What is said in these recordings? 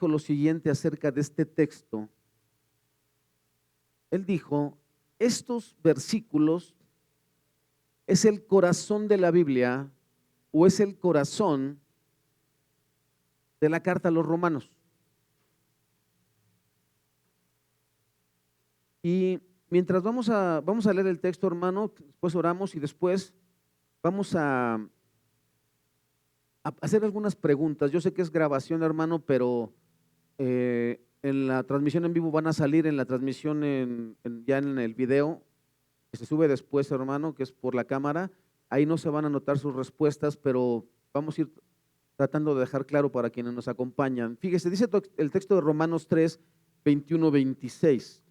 dijo lo siguiente acerca de este texto. Él dijo, estos versículos es el corazón de la Biblia o es el corazón de la carta a los romanos. Y mientras vamos a leer el texto, hermano, después oramos y después vamos a hacer algunas preguntas. Yo sé que es grabación, hermano, pero en la transmisión en vivo van a salir, en la transmisión ya en el video, que se sube después, hermano, que es por la cámara. Ahí no se van a notar sus respuestas, pero vamos a ir tratando de dejar claro para quienes nos acompañan. Fíjese, dice el texto de Romanos 3, 21, 26.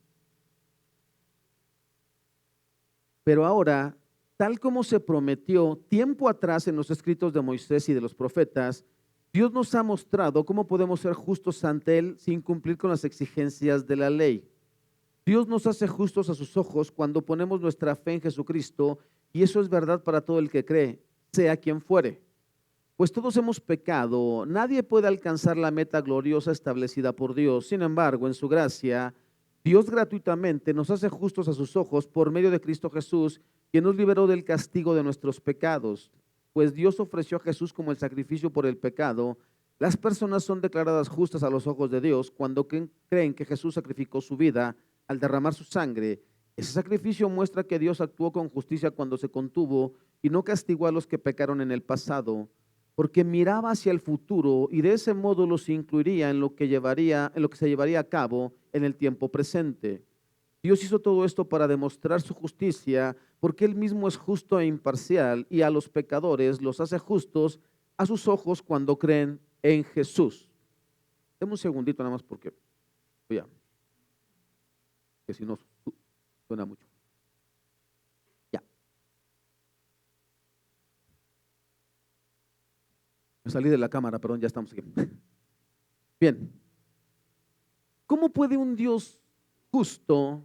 Pero ahora, tal como se prometió tiempo atrás en los escritos de Moisés y de los profetas, Dios nos ha mostrado cómo podemos ser justos ante Él sin cumplir con las exigencias de la ley. Dios nos hace justos a sus ojos cuando ponemos nuestra fe en Jesucristo, y eso es verdad para todo el que cree, sea quien fuere. Pues todos hemos pecado, nadie puede alcanzar la meta gloriosa establecida por Dios. Sin embargo, en su gracia, Dios gratuitamente nos hace justos a sus ojos por medio de Cristo Jesús, quien nos liberó del castigo de nuestros pecados. Pues Dios ofreció a Jesús como el sacrificio por el pecado. Las personas son declaradas justas a los ojos de Dios cuando creen que Jesús sacrificó su vida al derramar su sangre. Ese sacrificio muestra que Dios actuó con justicia cuando se contuvo y no castigó a los que pecaron en el pasado, porque miraba hacia el futuro y de ese modo los incluiría en lo que se llevaría a cabo en el tiempo presente. Dios hizo todo esto para demostrar su justicia, porque Él mismo es justo e imparcial, y a los pecadores los hace justos a sus ojos cuando creen en Jesús. Deme un segundito nada más porque voy a, que si no suena mucho. Ya. Me salí de la cámara, perdón, ya estamos aquí. Bien. ¿Cómo puede un Dios justo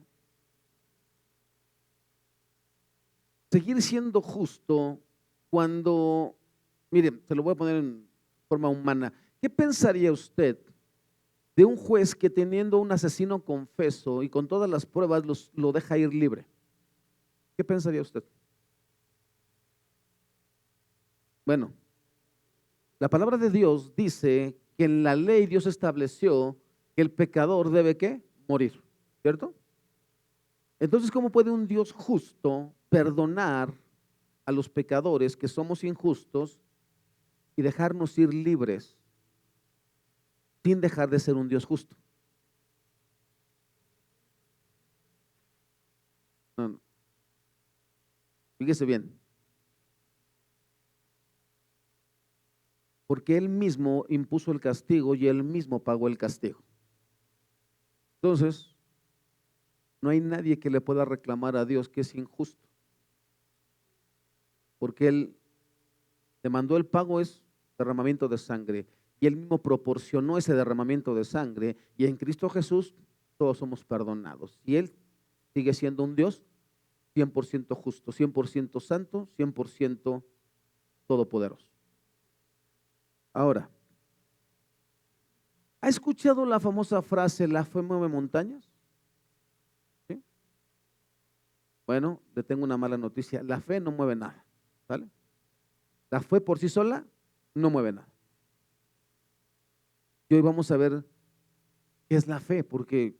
seguir siendo justo cuando, miren, se lo voy a poner en forma humana? ¿Qué pensaría usted de un juez que teniendo un asesino confeso y con todas las pruebas lo deja ir libre? ¿Qué pensaría usted? Bueno, la palabra de Dios dice que en la ley Dios estableció que el pecador debe ¿qué? Morir, ¿cierto? Entonces, ¿cómo puede un Dios justo perdonar a los pecadores que somos injustos y dejarnos ir libres sin dejar de ser un Dios justo? No, no. Fíjese bien. Porque Él mismo impuso el castigo y Él mismo pagó el castigo. Entonces, no hay nadie que le pueda reclamar a Dios que es injusto, porque Él demandó el pago, es derramamiento de sangre, y Él mismo proporcionó ese derramamiento de sangre, y en Cristo Jesús todos somos perdonados. Y Él sigue siendo un Dios 100% justo, 100% santo, 100% todopoderoso. Ahora, ¿ha escuchado la famosa frase, la fe mueve montañas? ¿Sí? Bueno, le tengo una mala noticia, la fe no mueve nada, ¿vale? La fe por sí sola no mueve nada. Y hoy vamos a ver qué es la fe, porque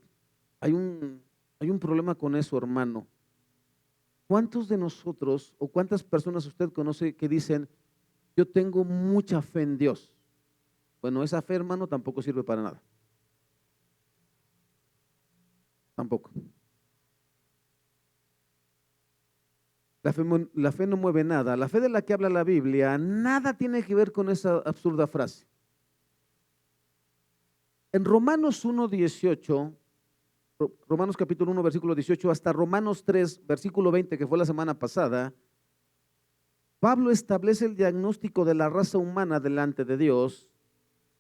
hay un problema con eso, hermano. ¿Cuántos de nosotros o cuántas personas usted conoce que dicen, yo tengo mucha fe en Dios? Bueno, esa fe, hermano, tampoco sirve para nada. Tampoco. La fe no mueve nada. La fe de la que habla la Biblia, nada tiene que ver con esa absurda frase. En Romanos 1:18, Romanos capítulo 1, versículo 18, hasta Romanos 3, versículo 20, que fue la semana pasada, Pablo establece el diagnóstico de la raza humana delante de Dios.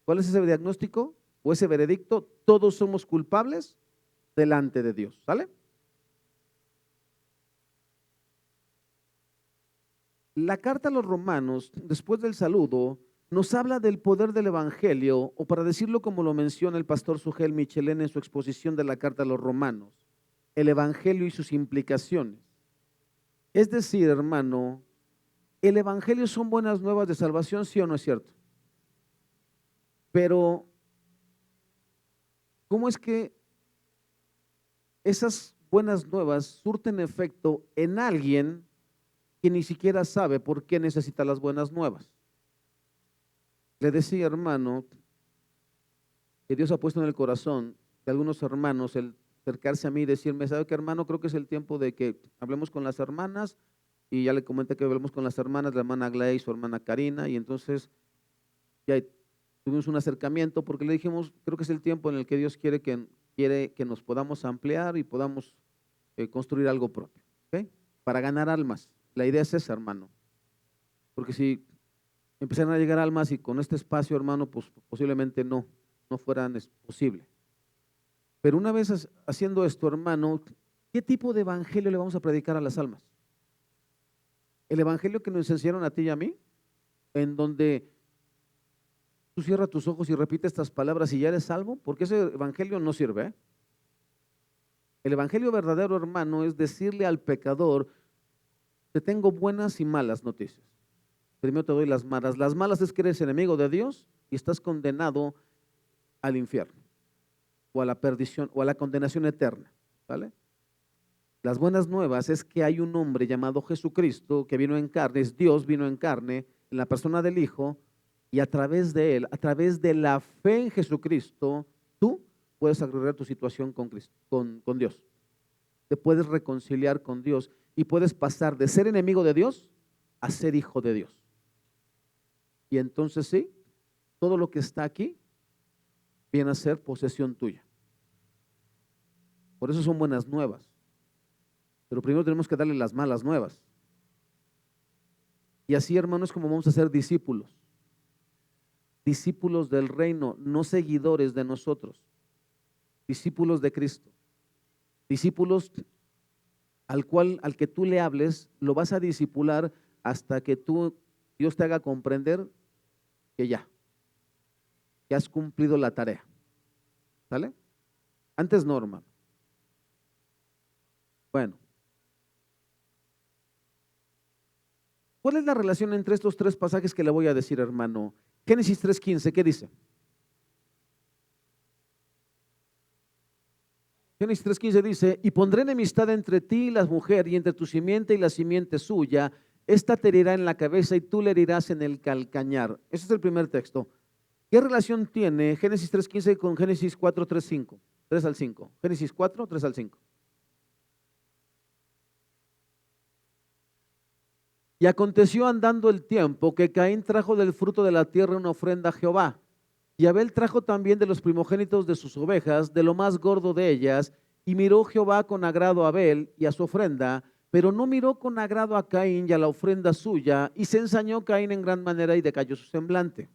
¿Cuál es ese diagnóstico o ese veredicto? Todos somos culpables delante de Dios, ¿sale? La carta a los romanos, después del saludo, nos habla del poder del Evangelio, o para decirlo como lo menciona el pastor Sugel Michelén en su exposición de la carta a los Romanos, el Evangelio y sus implicaciones. Es decir, hermano, el Evangelio son buenas nuevas de salvación, ¿sí o no es cierto? Pero, ¿cómo es que esas buenas nuevas surten efecto en alguien que ni siquiera sabe por qué necesita las buenas nuevas? Le decía, hermano, que Dios ha puesto en el corazón de algunos hermanos el acercarse a mí y decirme, ¿sabe qué, hermano? Creo que es el tiempo de que hablemos con las hermanas, y ya le comenté que hablemos con las hermanas, la hermana Gley y su hermana Karina, y entonces ya tuvimos un acercamiento porque le dijimos, creo que es el tiempo en el que Dios quiere que nos podamos ampliar y podamos construir algo propio, ¿ok? Para ganar almas. La idea es esa, hermano. Porque si empezaran a llegar almas y con este espacio, hermano, pues posiblemente no fueran posible. Pero una vez haciendo esto, hermano, ¿qué tipo de evangelio le vamos a predicar a las almas? El evangelio que nos enseñaron a ti y a mí, en donde tú cierras tus ojos y repites estas palabras y ya eres salvo, porque ese evangelio no sirve, ¿eh? El evangelio verdadero, hermano, es decirle al pecador, te tengo buenas y malas noticias. Primero te doy las malas. Las malas es que eres enemigo de Dios y estás condenado al infierno, o a la perdición, o a la condenación eterna, ¿vale? Las buenas nuevas es que hay un hombre llamado Jesucristo que vino en carne, es Dios, vino en carne en la persona del Hijo, y a través de él, a través de la fe en Jesucristo, tú puedes arreglar tu situación con Cristo, con Dios. Te puedes reconciliar con Dios y puedes pasar de ser enemigo de Dios a ser hijo de Dios. Y entonces sí, todo lo que está aquí viene a ser posesión tuya. Por eso son buenas nuevas. Pero primero tenemos que darle las malas nuevas. Y así, hermanos, como vamos a ser discípulos. Discípulos del reino, no seguidores de nosotros. Discípulos de Cristo. Discípulos al que tú le hables, lo vas a discipular hasta que Dios te haga comprender que que has cumplido la tarea. ¿Sale? Antes no, hermano. Bueno. ¿Cuál es la relación entre estos tres pasajes que le voy a decir, hermano? Génesis 3:15, ¿qué dice? Génesis 3:15 dice, y pondré enemistad entre ti y la mujer, y entre tu simiente y la simiente suya, esta te herirá en la cabeza y tú le herirás en el calcañar. Ese es el primer texto. ¿Qué relación tiene Génesis 3:15 con Génesis 4:3-5? 3 al 5. Génesis 4, 3 al 5. Y aconteció andando el tiempo que Caín trajo del fruto de la tierra una ofrenda a Jehová. Y Abel trajo también de los primogénitos de sus ovejas, de lo más gordo de ellas, y miró Jehová con agrado a Abel y a su ofrenda, pero no miró con agrado a Caín y a la ofrenda suya, y se ensañó Caín en gran manera y decayó su semblante.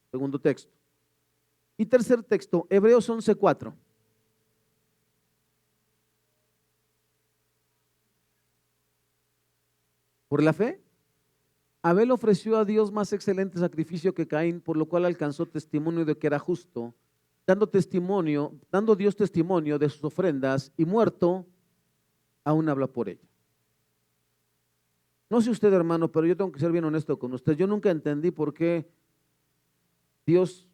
Segundo texto. Y tercer texto, Hebreos 11:4. Por la fe, Abel ofreció a Dios más excelente sacrificio que Caín, por lo cual alcanzó testimonio de que era justo, dando Dios testimonio de sus ofrendas, y muerto, aún habla por ella. No sé usted, hermano, pero yo tengo que ser bien honesto con usted. Yo nunca entendí por qué Dios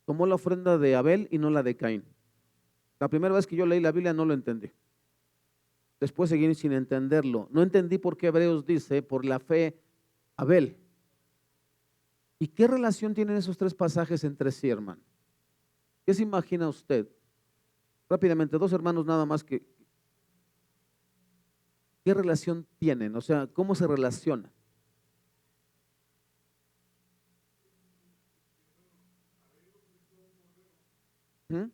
tomó la ofrenda de Abel y no la de Caín. La primera vez que yo leí la Biblia no lo entendí. Después seguí sin entenderlo. No entendí por qué Hebreos dice, por la fe, Abel. ¿Y qué relación tienen esos tres pasajes entre sí, hermano? ¿Qué se imagina usted? Rápidamente, dos hermanos nada más que, ¿qué relación tienen? O sea, ¿cómo se relacionan? ¿Mm?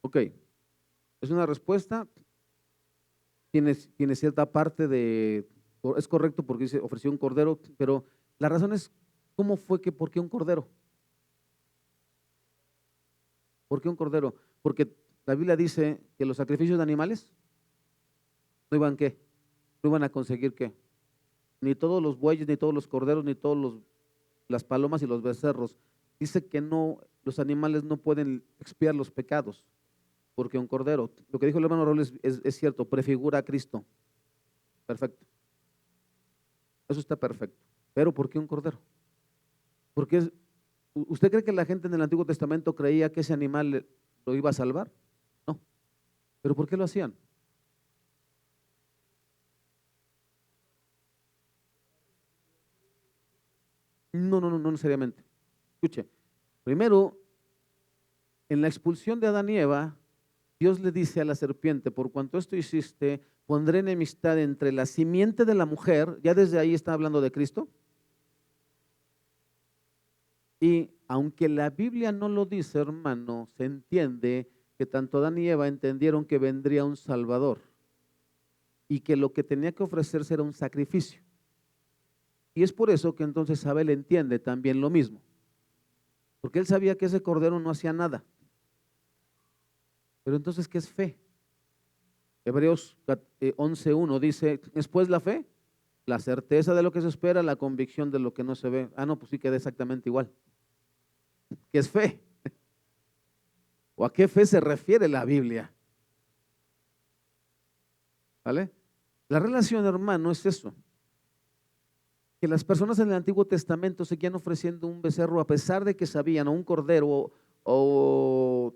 Ok, es una respuesta, tiene cierta parte de, es correcto porque dice ofreció un cordero, pero la razón es, ¿cómo fue que, por qué un cordero? ¿Por qué un cordero? Porque la Biblia dice que los sacrificios de animales no iban ¿qué? No iban a conseguir ¿qué? Ni todos los bueyes, ni todos los corderos, ni todos las palomas y los becerros. Dice que no, los animales no pueden expiar los pecados, porque un cordero, lo que dijo el hermano Raúl es cierto, prefigura a Cristo. Perfecto. Eso está perfecto. Pero ¿por qué un cordero? Porque ¿usted cree que la gente en el Antiguo Testamento creía que ese animal lo iba a salvar? No. ¿Pero por qué lo hacían? No, no, no, no necesariamente. Escuche, primero, en la expulsión de Adán y Eva, Dios le dice a la serpiente, por cuanto esto hiciste, pondré enemistad entre la simiente de la mujer, ya desde ahí está hablando de Cristo, y aunque la Biblia no lo dice, hermano, se entiende que tanto Adán y Eva entendieron que vendría un Salvador y que lo que tenía que ofrecerse era un sacrificio. Y es por eso que entonces Abel entiende también lo mismo, porque él sabía que ese cordero no hacía nada. Pero entonces, ¿qué es fe? Hebreos 11:1 dice, después la fe, la certeza de lo que se espera, la convicción de lo que no se ve. Ah, no, pues sí queda exactamente igual. ¿Qué es fe? ¿O a qué fe se refiere la Biblia? ¿Vale? La relación, hermano, es eso. Que las personas en el Antiguo Testamento seguían ofreciendo un becerro a pesar de que sabían, o un cordero, o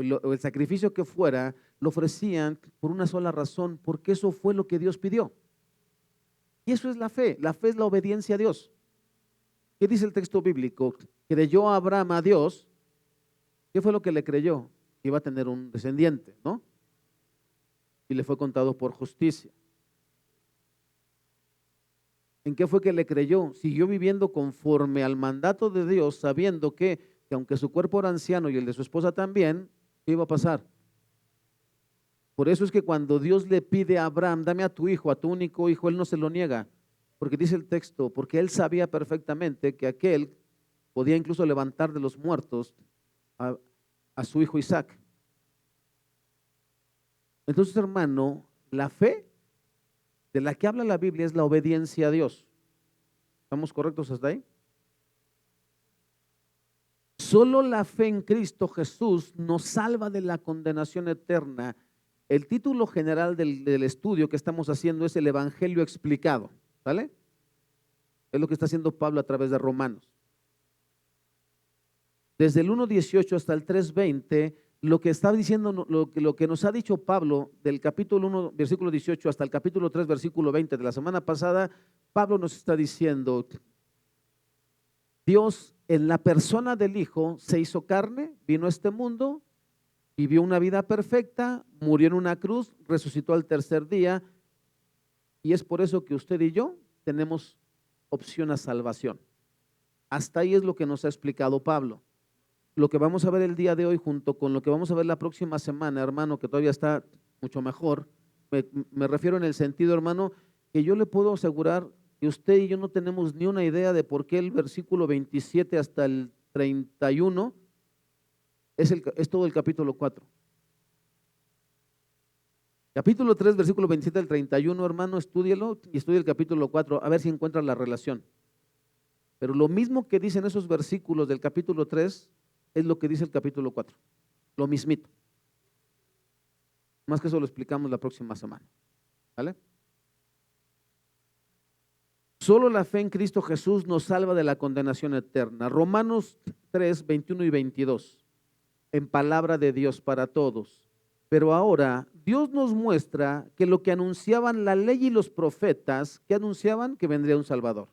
el sacrificio que fuera, lo ofrecían por una sola razón, porque eso fue lo que Dios pidió. Y eso es la fe. La fe es la obediencia a Dios. ¿Qué dice el texto bíblico? Creyó Abraham a Dios. ¿Qué fue lo que le creyó? Que iba a tener un descendiente, ¿no? Y le fue contado por justicia. ¿En qué fue que le creyó? Siguió viviendo conforme al mandato de Dios, sabiendo que aunque su cuerpo era anciano y el de su esposa también, ¿qué iba a pasar? Por eso es que cuando Dios le pide a Abraham, dame a tu hijo, a tu único hijo, él no se lo niega, porque dice el texto, porque él sabía perfectamente que aquel podía incluso levantar de los muertos a, a su hijo Isaac. Entonces, hermano, la fe de la que habla la Biblia es la obediencia a Dios. ¿Estamos correctos hasta ahí? Solo la fe en Cristo Jesús nos salva de la condenación eterna. El título general del estudio que estamos haciendo es el Evangelio explicado, ¿vale? Es lo que está haciendo Pablo a través de Romanos. Desde el 1:18 hasta el 3:20, lo que está diciendo, lo que nos ha dicho Pablo del capítulo 1, versículo 18 hasta el capítulo 3, versículo 20 de la semana pasada, Pablo nos está diciendo, Dios en la persona del Hijo se hizo carne, vino a este mundo, vivió una vida perfecta, murió en una cruz, resucitó al tercer día, y es por eso que usted y yo tenemos opción a salvación. Hasta ahí es lo que nos ha explicado Pablo. Lo que vamos a ver el día de hoy junto con lo que vamos a ver la próxima semana, hermano, que todavía está mucho mejor, me refiero en el sentido, hermano, que yo le puedo asegurar que usted y yo no tenemos ni una idea de por qué el versículo 27 hasta el 31 es todo el capítulo 4. Capítulo 3, versículo 27 al 31, hermano, estúdielo y estudie el capítulo 4, a ver si encuentra la relación. Pero lo mismo que dicen esos versículos del capítulo 3 es lo que dice el capítulo 4, lo mismito. Más que eso lo explicamos la próxima semana, ¿vale? Solo la fe en Cristo Jesús nos salva de la condenación eterna. Romanos 3, 21 y 22, en palabra de Dios para todos. Pero ahora Dios nos muestra que lo que anunciaban la ley y los profetas, que anunciaban que vendría un Salvador.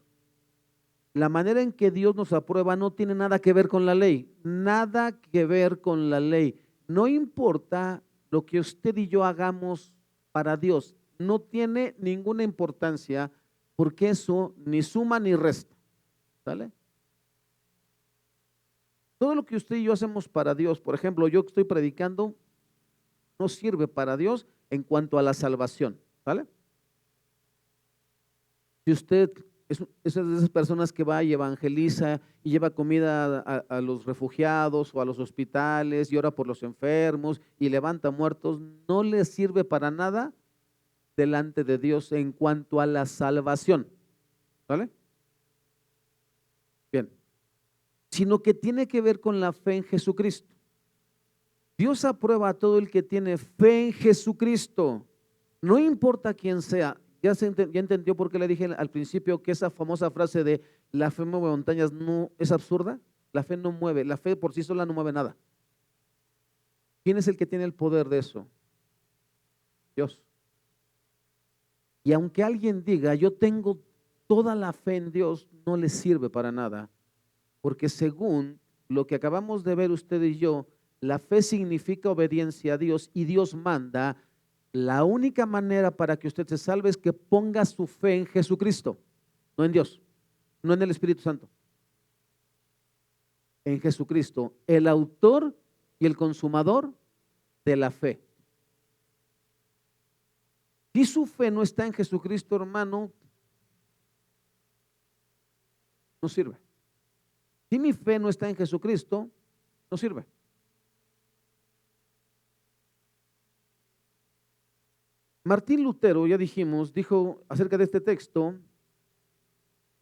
La manera en que Dios nos aprueba no tiene nada que ver con la ley, nada que ver con la ley. No importa lo que usted y yo hagamos para Dios, no tiene ninguna importancia porque eso ni suma ni resta, ¿sale? Todo lo que usted y yo hacemos para Dios, por ejemplo, yo estoy predicando, no sirve para Dios en cuanto a la salvación, ¿vale? Si usted es de esas personas que va y evangeliza y lleva comida a los refugiados o a los hospitales y ora por los enfermos y levanta muertos, no le sirve para nada delante de Dios en cuanto a la salvación, ¿vale? Bien, sino que tiene que ver con la fe en Jesucristo. Dios aprueba a todo el que tiene fe en Jesucristo, no importa quién sea. Ya entendió por qué le dije al principio que esa famosa frase de la fe mueve montañas no es absurda. La fe no mueve, la fe por sí sola no mueve nada. ¿Quién es el que tiene el poder de eso? Dios. Y aunque alguien diga, yo tengo toda la fe en Dios, no le sirve para nada, porque según lo que acabamos de ver usted y yo, la fe significa obediencia a Dios y Dios manda. La única manera para que usted se salve es que ponga su fe en Jesucristo, no en Dios, no en el Espíritu Santo. En Jesucristo, el autor y el consumador de la fe. Si su fe no está en Jesucristo, hermano, no sirve. Si mi fe no está en Jesucristo, no sirve. Martín Lutero, ya dijimos, dijo acerca de este texto,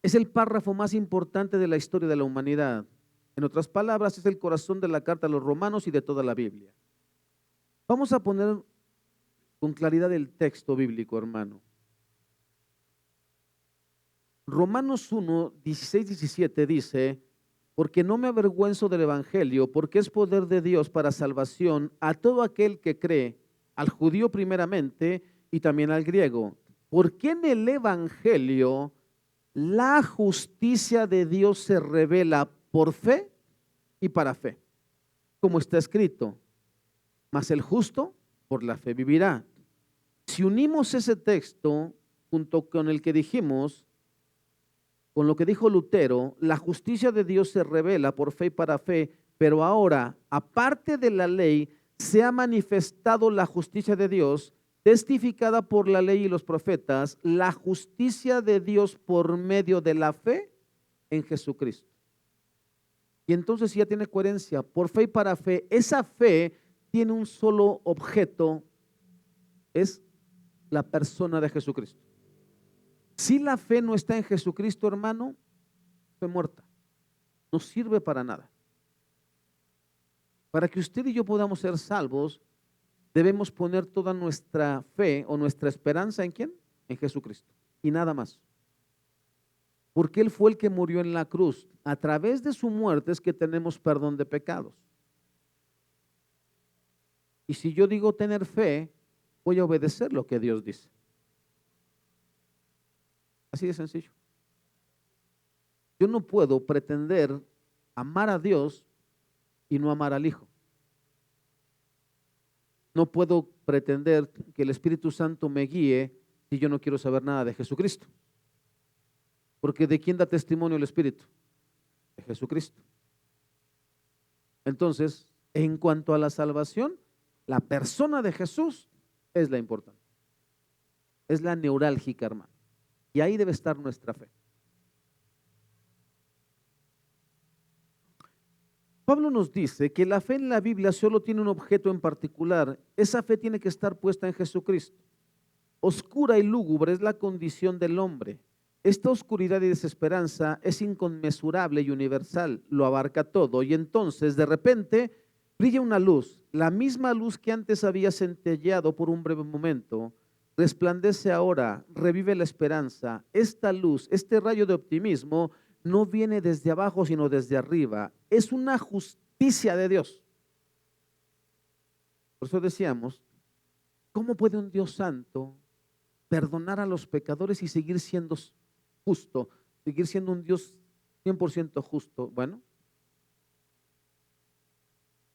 es el párrafo más importante de la historia de la humanidad. En otras palabras, es el corazón de la carta a los romanos y de toda la Biblia. Vamos a poner con claridad el texto bíblico, hermano. Romanos 1, 16, 17 dice, porque no me avergüenzo del evangelio, porque es poder de Dios para salvación a todo aquel que cree, al judío primeramente y también al griego. Porque en el evangelio la justicia de Dios se revela por fe y para fe, como está escrito, mas el justo por la fe vivirá. Si unimos ese texto junto con el que dijimos, con lo que dijo Lutero, la justicia de Dios se revela por fe y para fe, pero ahora, aparte de la ley, se ha manifestado la justicia de Dios, testificada por la ley y los profetas, la justicia de Dios por medio de la fe en Jesucristo. Y entonces ya tiene coherencia, por fe y para fe. Esa fe tiene un solo objeto, es la persona de Jesucristo. Si la fe no está en Jesucristo, hermano, fue muerta. No sirve para nada. Para que usted y yo podamos ser salvos, debemos poner toda nuestra fe o nuestra esperanza ¿en quién? En Jesucristo. Y nada más. Porque Él fue el que murió en la cruz. A través de su muerte es que tenemos perdón de pecados. Y si yo digo tener fe, voy a obedecer lo que Dios dice. Así de sencillo. Yo no puedo pretender amar a Dios y no amar al Hijo. No puedo pretender que el Espíritu Santo me guíe si yo no quiero saber nada de Jesucristo. Porque ¿de quién da testimonio el Espíritu? De Jesucristo. Entonces, en cuanto a la salvación, la persona de Jesús es la importante. Es la neurálgica, hermano. Y ahí debe estar nuestra fe. Pablo nos dice que la fe en la Biblia solo tiene un objeto en particular. Esa fe tiene que estar puesta en Jesucristo. Oscura y lúgubre es la condición del hombre. Esta oscuridad y desesperanza es inconmensurable y universal, lo abarca todo. Y entonces, de repente, brilla una luz, la misma luz que antes había centelleado por un breve momento, resplandece ahora, revive la esperanza. Esta luz, este rayo de optimismo, no viene desde abajo, sino desde arriba. Es una justicia de Dios. Por eso decíamos, ¿cómo puede un Dios santo perdonar a los pecadores y seguir siendo justo, seguir siendo un Dios 100% justo? Bueno,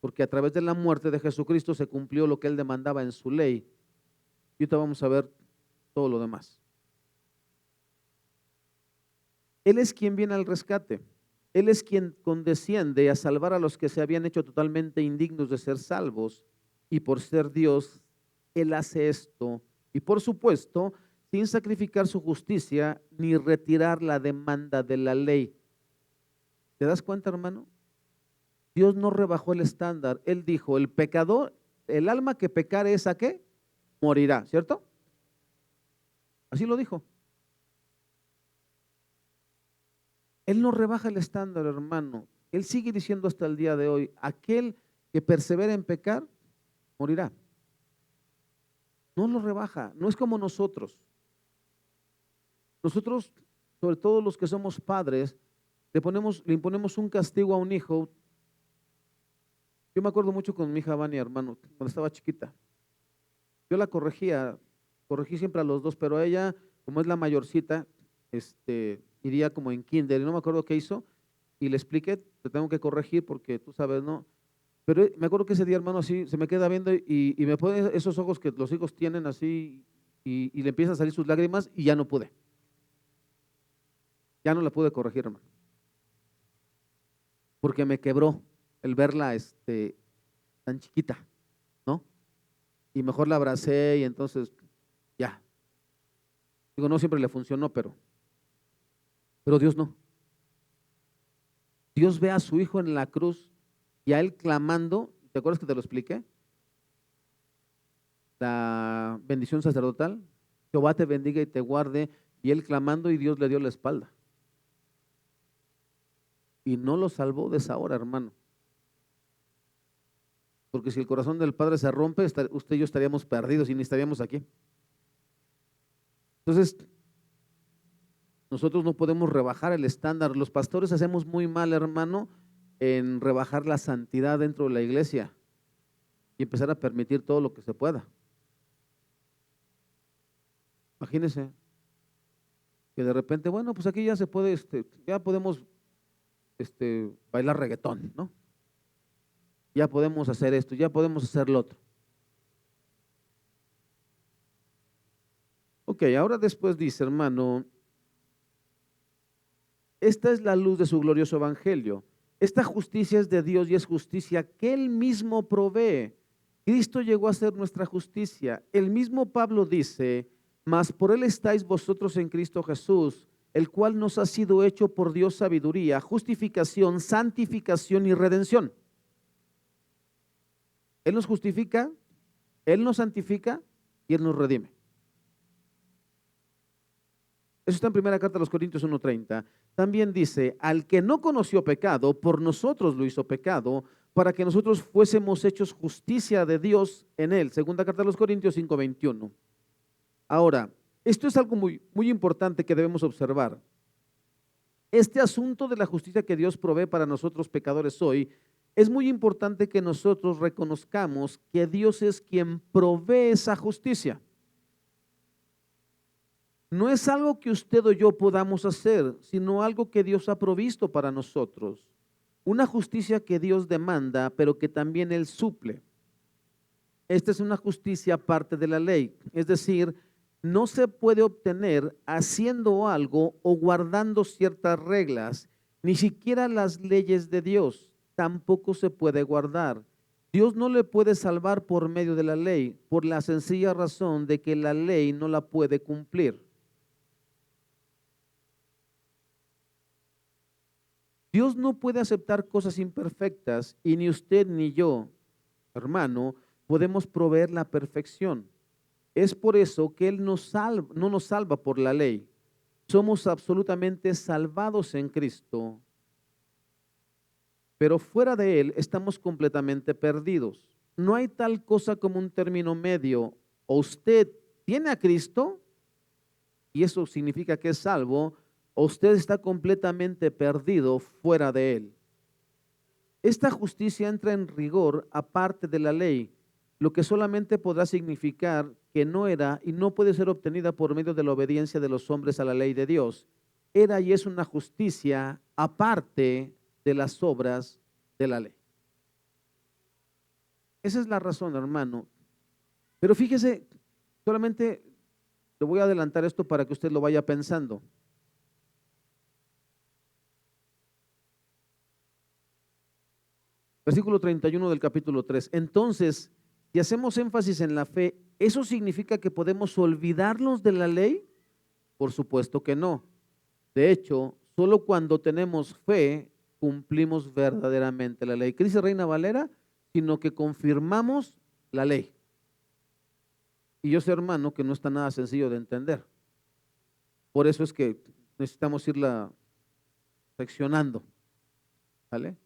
porque a través de la muerte de Jesucristo se cumplió lo que Él demandaba en su ley. Y ahorita vamos a ver todo lo demás. Él es quien viene al rescate. Él es quien condesciende a salvar a los que se habían hecho totalmente indignos de ser salvos. y por ser Dios, Él hace esto. Y por supuesto, sin sacrificar su justicia ni retirar la demanda de la ley. ¿Te das cuenta, hermano? Dios no rebajó el estándar. Él dijo, el pecador, el alma que pecare esa que morirá, ¿cierto? Así lo dijo. Él no rebaja el estándar, hermano. Él sigue diciendo hasta el día de hoy, aquel que persevera en pecar, morirá. No lo rebaja, no es como nosotros. Nosotros, sobre todo los que somos padres, le imponemos un castigo a un hijo. Yo me acuerdo mucho con mi hija Vania, hermano, cuando estaba chiquita. Yo la corregí siempre a los dos, pero a ella, como es la mayorcita, iría como en kinder, y no me acuerdo qué hizo, y le expliqué, te tengo que corregir porque tú sabes, ¿no? Pero me acuerdo que ese día, hermano, así se me queda viendo y me pone esos ojos que los hijos tienen así, y le empiezan a salir sus lágrimas, y ya no pude. Ya no la pude corregir, hermano. Porque me quebró el verla tan chiquita, ¿no? Y mejor la abracé y entonces ya. Digo, no siempre le funcionó, pero Dios no. Dios ve a su hijo en la cruz y a él clamando. ¿Te acuerdas que te lo expliqué? La bendición sacerdotal. Jehová te bendiga y te guarde. Y él clamando y Dios le dio la espalda. Y no lo salvó de esa hora, hermano. Porque si el corazón del Padre se rompe, usted y yo estaríamos perdidos y ni estaríamos aquí. Entonces, nosotros no podemos rebajar el estándar. Los pastores hacemos muy mal, hermano, en rebajar la santidad dentro de la iglesia y empezar a permitir todo lo que se pueda. Imagínense que de repente, bueno, pues aquí ya se puede, ya podemos bailar reggaetón, ¿no? Ya podemos hacer esto, ya podemos hacer lo otro. Ok, ahora después dice, hermano, esta es la luz de su glorioso evangelio. Esta justicia es de Dios y es justicia que Él mismo provee. Cristo llegó a ser nuestra justicia. El mismo Pablo dice, mas por Él estáis vosotros en Cristo Jesús, el cual nos ha sido hecho por Dios sabiduría, justificación, santificación y redención. Él nos justifica, Él nos santifica y Él nos redime. Eso está en primera carta a los Corintios 1:30. También dice, al que no conoció pecado, por nosotros lo hizo pecado, para que nosotros fuésemos hechos justicia de Dios en él. Segunda carta a los Corintios 5:21. Ahora, esto es algo muy, muy importante que debemos observar. Este asunto de la justicia que Dios provee para nosotros pecadores hoy, es muy importante que nosotros reconozcamos que Dios es quien provee esa justicia. No es algo que usted o yo podamos hacer, sino algo que Dios ha provisto para nosotros. Una justicia que Dios demanda, pero que también Él suple. Esta es una justicia aparte de la ley, es decir, no se puede obtener haciendo algo o guardando ciertas reglas, ni siquiera las leyes de Dios, tampoco se puede guardar. Dios no le puede salvar por medio de la ley, por la sencilla razón de que la ley no la puede cumplir. Dios no puede aceptar cosas imperfectas y ni usted ni yo, hermano, podemos proveer la perfección. Es por eso que Él no nos salva por la ley. Somos absolutamente salvados en Cristo, pero fuera de Él estamos completamente perdidos. No hay tal cosa como un término medio. O usted tiene a Cristo y eso significa que es salvo, o usted está completamente perdido fuera de Él. Esta justicia entra en rigor aparte de la ley, lo que solamente podrá significar que no era y no puede ser obtenida por medio de la obediencia de los hombres a la ley de Dios. Era y es una justicia aparte de las obras de la ley. Esa es la razón, hermano. Pero fíjese, solamente le voy a adelantar esto para que usted lo vaya pensando. Versículo 31 del capítulo 3. Entonces, Si hacemos énfasis en la fe, ¿eso significa que podemos olvidarnos de la ley? Por supuesto que no. De hecho, solo cuando tenemos fe cumplimos verdaderamente la ley. ¿Qué dice Reina Valera? Sino que confirmamos la ley. Y yo sé, hermano, que no está nada sencillo de entender. Por eso es que necesitamos irla seccionando. ¿Vale?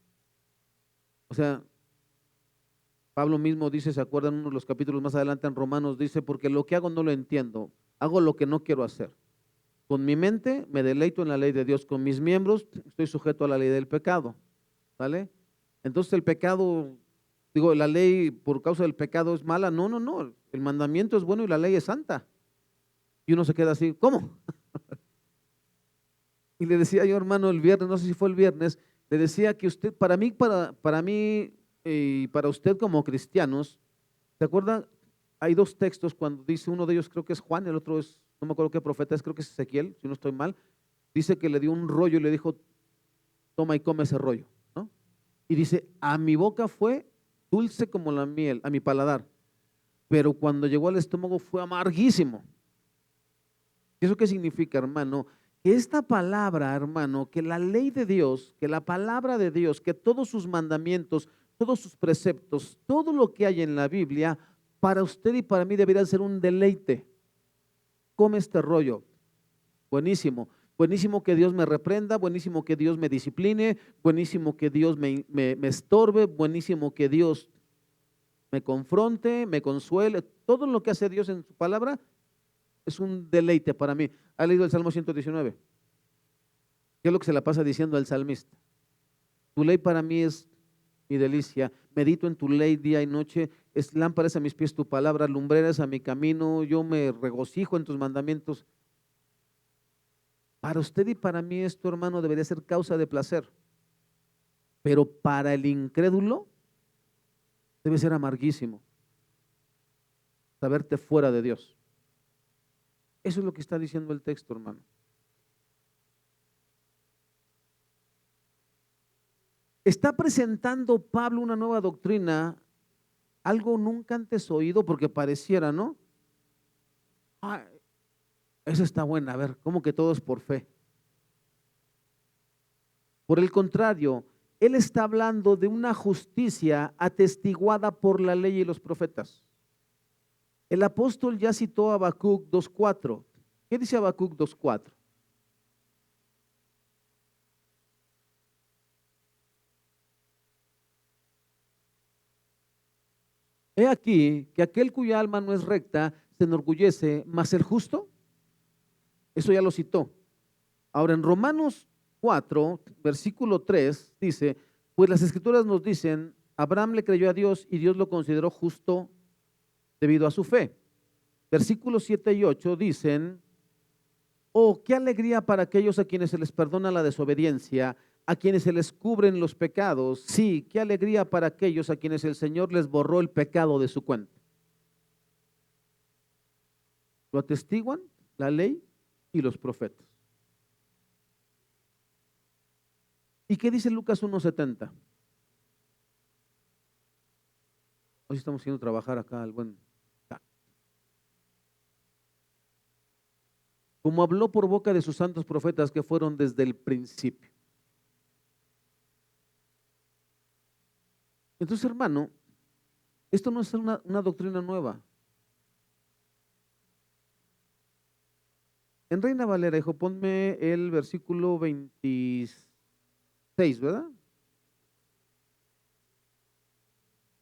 O sea, Pablo mismo dice, ¿se acuerdan uno de los capítulos más adelante en Romanos? Dice, porque lo que hago no lo entiendo, hago lo que no quiero hacer. Con mi mente me deleito en la ley de Dios, con mis miembros estoy sujeto a la ley del pecado. ¿Vale? Entonces el pecado, digo, la ley por causa del pecado es mala. No, no, no, el mandamiento es bueno y la ley es santa. Y uno se queda así, ¿cómo? Y le decía yo, hermano, el viernes, no sé si fue el viernes, le decía que usted, para mí y para usted como cristianos, ¿se acuerdan? Hay dos textos cuando dice, uno de ellos creo que es Juan, el otro es, no me acuerdo qué profeta es, creo que es Ezequiel, si no estoy mal, dice que le dio un rollo y le dijo, toma y come ese rollo, ¿no? Y dice, a mi boca fue dulce como la miel, a mi paladar, pero cuando llegó al estómago fue amarguísimo. ¿Eso qué significa, hermano? Que esta palabra, hermano, que la ley de Dios, que la palabra de Dios, que todos sus mandamientos, todos sus preceptos, todo lo que hay en la Biblia, para usted y para mí debería ser un deleite. Come este rollo. Buenísimo. Buenísimo que Dios me reprenda, buenísimo que Dios me discipline, buenísimo que Dios me estorbe, buenísimo que Dios me confronte, me consuele. Todo lo que hace Dios en su palabra es un deleite para mí. ¿Ha leído el Salmo 119? ¿Qué es lo que se la pasa diciendo el salmista? Tu ley para mí es mi delicia. Medito en tu ley día y noche. Es lámparas a mis pies tu palabra, lumbreras a mi camino. Yo me regocijo en tus mandamientos. Para usted y para mí esto, hermano, debería ser causa de placer. Pero para el incrédulo debe ser amarguísimo saberte fuera de Dios. Eso es lo que está diciendo el texto, hermano. Está presentando Pablo una nueva doctrina, algo nunca antes oído, porque pareciera, ¿no? Ah, eso está buena, a ver, ¿cómo que todo es por fe? Por el contrario, él está hablando de una justicia atestiguada por la ley y los profetas. El apóstol ya citó a Habacuc 2:4. ¿Qué dice Habacuc 2:4? He aquí que aquel cuya alma no es recta se enorgullece, mas el justo, eso ya lo citó. Ahora en Romanos 4, versículo 3 dice, pues las escrituras nos dicen, Abraham le creyó a Dios y Dios lo consideró justo debido a su fe. Versículos 7 y 8 dicen, oh, qué alegría para aquellos a quienes se les perdona la desobediencia, a quienes se les cubren los pecados. Sí, qué alegría para aquellos a quienes el Señor les borró el pecado de su cuenta. Lo atestiguan la ley y los profetas. ¿Y qué dice Lucas 1:70? Hoy estamos haciendo trabajar acá al buen. Como habló por boca de sus santos profetas que fueron desde el principio. Entonces, hermano, esto no es una doctrina nueva. En Reina Valera, hijo, ponme el versículo 26, ¿verdad?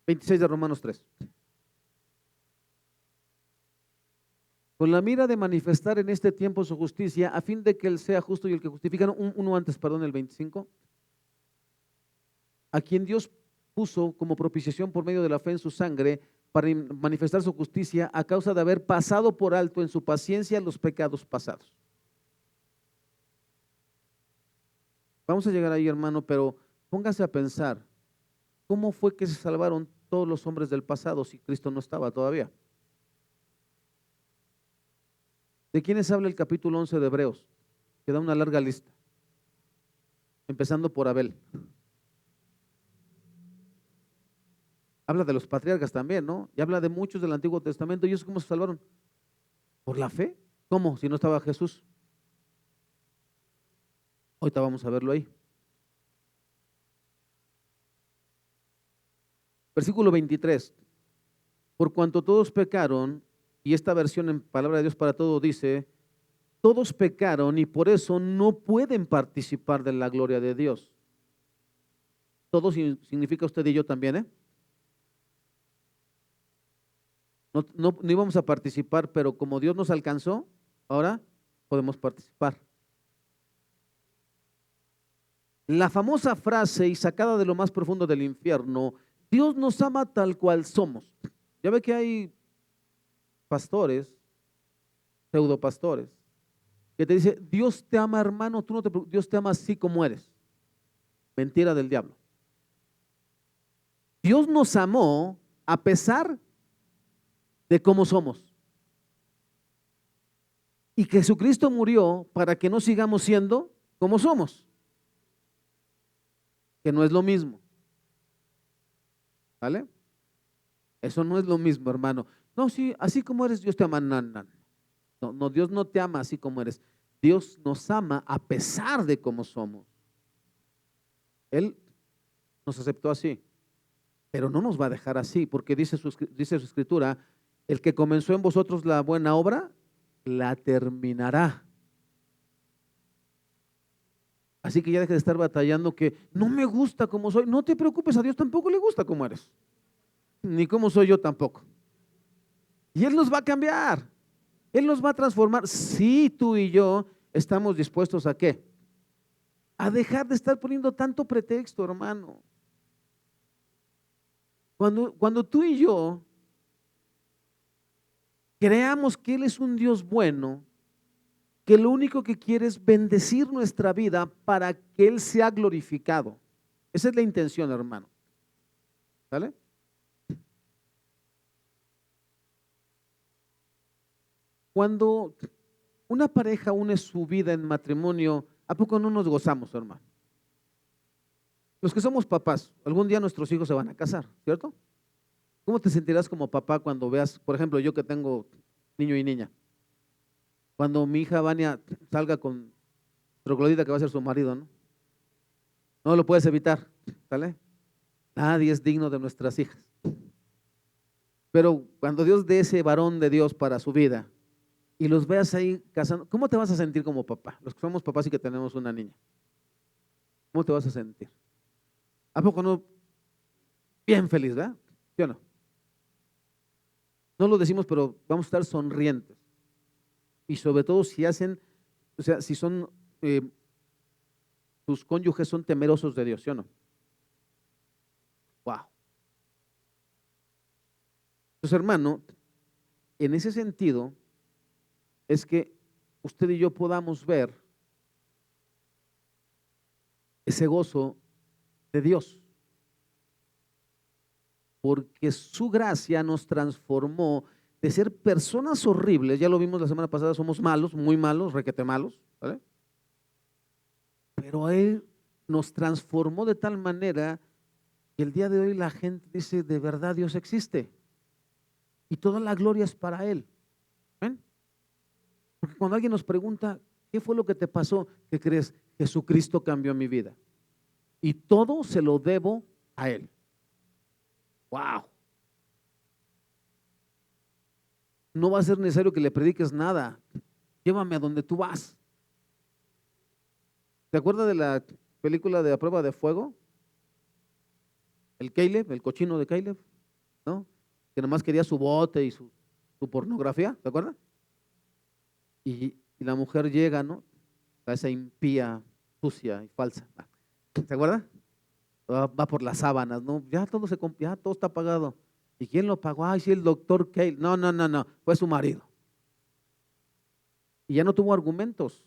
26 de Romanos 3. Con la mira de manifestar en este tiempo su justicia, a fin de que Él sea justo y el que justifica, uno antes, perdón, el 25, a quien Dios puso como propiciación por medio de la fe en su sangre, para manifestar su justicia a causa de haber pasado por alto en su paciencia los pecados pasados. Vamos a llegar ahí, hermano, pero póngase a pensar, ¿cómo fue que se salvaron todos los hombres del pasado si Cristo no estaba todavía? ¿De quiénes habla el capítulo 11 de Hebreos? Que da una larga lista, empezando por Abel. Habla de los patriarcas también, ¿no? Y habla de muchos del Antiguo Testamento. ¿Y ellos cómo se salvaron? ¿Por la fe? ¿Cómo? Si no estaba Jesús. Ahorita vamos a verlo ahí. Versículo 23. Por cuanto todos pecaron, y esta versión en Palabra de Dios para Todos dice, todos pecaron y por eso no pueden participar de la gloria de Dios. Todo significa usted y yo también, ¿eh? No íbamos a participar, pero como Dios nos alcanzó, ahora podemos participar. La famosa frase y sacada de lo más profundo del infierno, Dios nos ama tal cual somos. Ya ve que hay pastores, pseudopastores, que te dice, Dios te ama, hermano, tú no te preocupes, Dios te ama así como eres. Mentira del diablo. Dios nos amó a pesar de cómo somos. Y Jesucristo murió para que no sigamos siendo como somos, que no es lo mismo. ¿Vale? Eso no es lo mismo, hermano. No, sí, así como eres, Dios te ama. No, no, no, no, Dios no te ama así como eres. Dios nos ama a pesar de cómo somos. Él nos aceptó así, pero no nos va a dejar así, porque dice su escritura, el que comenzó en vosotros la buena obra, la terminará. Así que ya deje de estar batallando que no me gusta como soy. No te preocupes, a Dios tampoco le gusta como eres, ni como soy yo tampoco. Y Él nos va a cambiar, Él nos va a transformar. Si tú y yo estamos dispuestos a ¿qué? A dejar de estar poniendo tanto pretexto, hermano. Cuando tú y yo creamos que Él es un Dios bueno, que lo único que quiere es bendecir nuestra vida para que Él sea glorificado. Esa es la intención, hermano. ¿Sale? Cuando una pareja une su vida en matrimonio, ¿a poco no nos gozamos, hermano? Los que somos papás, algún día nuestros hijos se van a casar, ¿cierto? ¿Cómo te sentirás como papá cuando veas, por ejemplo, yo que tengo niño y niña, cuando mi hija Vania salga con troglodita que va a ser su marido, ¿no? No lo puedes evitar, ¿sale? Nadie es digno de nuestras hijas. Pero cuando Dios dé ese varón de Dios para su vida y los veas ahí casando, ¿cómo te vas a sentir como papá? Los que somos papás y que tenemos una niña, ¿cómo te vas a sentir? ¿A poco no? Bien feliz, ¿verdad? ¿Sí o no? No lo decimos, pero vamos a estar sonrientes. Y sobre todo si hacen, o sea, si son, tus cónyuges son temerosos de Dios, ¿sí o no? Wow. Entonces, hermano, en ese sentido, es que usted y yo podamos ver ese gozo de Dios, porque su gracia nos transformó de ser personas horribles, ya lo vimos la semana pasada, somos malos, muy malos, requete malos, ¿vale? Pero Él nos transformó de tal manera que el día de hoy la gente dice, de verdad Dios existe y toda la gloria es para Él. ¿Ven? Porque cuando alguien nos pregunta, ¿qué fue lo que te pasó? ¿Qué crees? Jesucristo cambió mi vida y todo se lo debo a Él. Wow. No va a ser necesario que le prediques nada. Llévame a donde tú vas. ¿Te acuerdas de la película de A Prueba de Fuego? El Caleb, el cochino de Caleb, ¿no? Que nomás quería su bote y su pornografía, ¿te acuerdas? Y la mujer llega, ¿no? A esa impía, sucia y falsa. ¿Se acuerda? Va por las sábanas, ¿no? Ya todo está pagado. ¿Y quién lo pagó? Ay, sí, el doctor Caleb. No, no, no, no, fue su marido. Y ya no tuvo argumentos.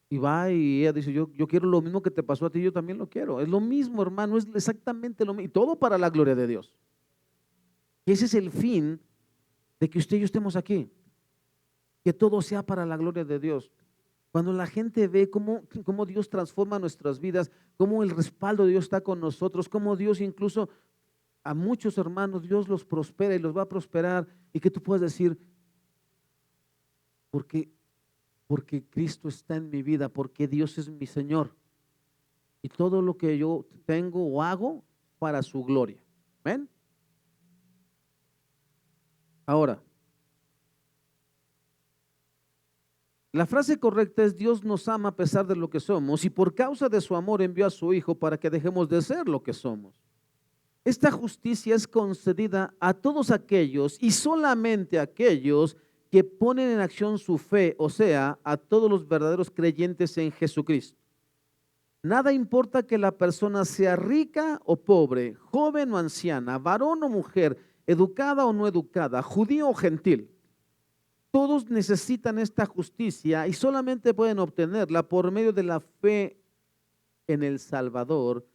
Y va y ella dice, yo quiero lo mismo que te pasó a ti, yo también lo quiero. Es lo mismo, hermano, es exactamente lo mismo. Y todo para la gloria de Dios. Y ese es el fin de que usted y yo estemos aquí. Que todo sea para la gloria de Dios. Cuando la gente ve cómo Dios transforma nuestras vidas, cómo el respaldo de Dios está con nosotros, cómo Dios incluso a muchos hermanos Dios los prospera y los va a prosperar, y que tú puedas decir, porque, porque Cristo está en mi vida, porque Dios es mi Señor, y todo lo que yo tengo o hago para su gloria. ¿Ven? Ahora, la frase correcta es: Dios nos ama a pesar de lo que somos, y por causa de su amor envió a su Hijo para que dejemos de ser lo que somos. Esta justicia es concedida a todos aquellos y solamente a aquellos que ponen en acción su fe, o sea, a todos los verdaderos creyentes en Jesucristo. Nada importa que la persona sea rica o pobre, joven o anciana, varón o mujer, educada o no educada, judío o gentil. Todos necesitan esta justicia y solamente pueden obtenerla por medio de la fe en el Salvador,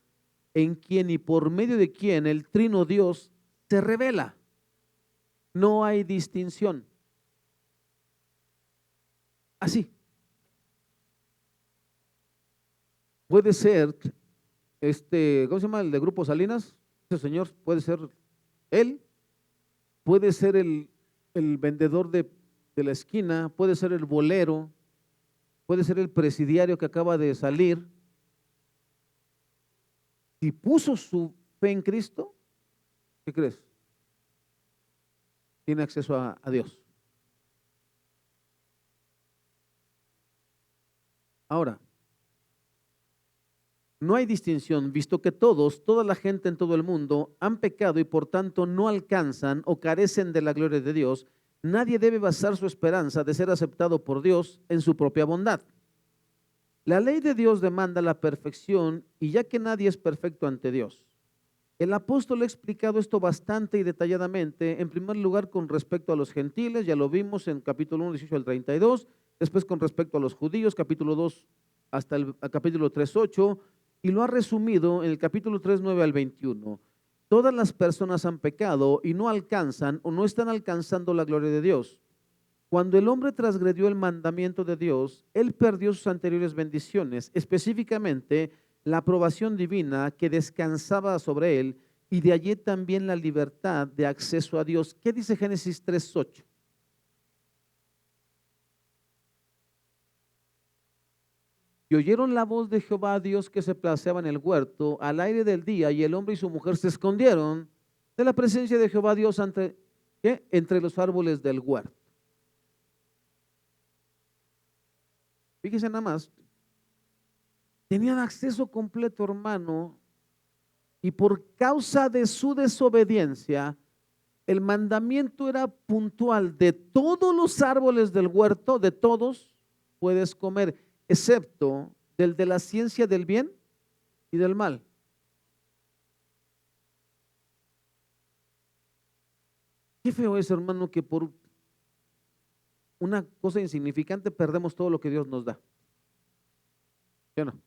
en quien y por medio de quien el Trino Dios se revela. No hay distinción. Así. Puede ser, ¿cómo se llama el de Grupo Salinas? Ese señor puede ser él, puede ser el vendedor de la esquina, puede ser el bolero, puede ser el presidiario que acaba de salir. Si puso su fe en Cristo, ¿qué crees? Tiene acceso a Dios. Ahora, no hay distinción, visto que toda la gente en todo el mundo han pecado y por tanto no alcanzan o carecen de la gloria de Dios. Nadie debe basar su esperanza de ser aceptado por Dios en su propia bondad. La ley de Dios demanda la perfección, y ya que nadie es perfecto ante Dios. El apóstol ha explicado esto bastante y detalladamente, en primer lugar con respecto a los gentiles, ya lo vimos en capítulo 1, 18 al 32, después con respecto a los judíos, capítulo 2 hasta el capítulo 3, 8, y lo ha resumido en el capítulo 3, 9 al 21. Todas las personas han pecado y no alcanzan o no están alcanzando la gloria de Dios. Cuando el hombre transgredió el mandamiento de Dios, él perdió sus anteriores bendiciones, específicamente la aprobación divina que descansaba sobre él, y de allí también la libertad de acceso a Dios. ¿Qué dice Génesis 3:8? Y oyeron la voz de Jehová Dios que se paseaba en el huerto al aire del día, y el hombre y su mujer se escondieron de la presencia de Jehová Dios entre los árboles del huerto. Fíjese nada más, tenían acceso completo, hermano, y por causa de su desobediencia, el mandamiento era puntual: de todos los árboles del huerto, de todos puedes comer, excepto del de la ciencia del bien y del mal. Qué feo es, hermano, que por una cosa insignificante perdemos todo lo que Dios nos da. ¿Sí o no?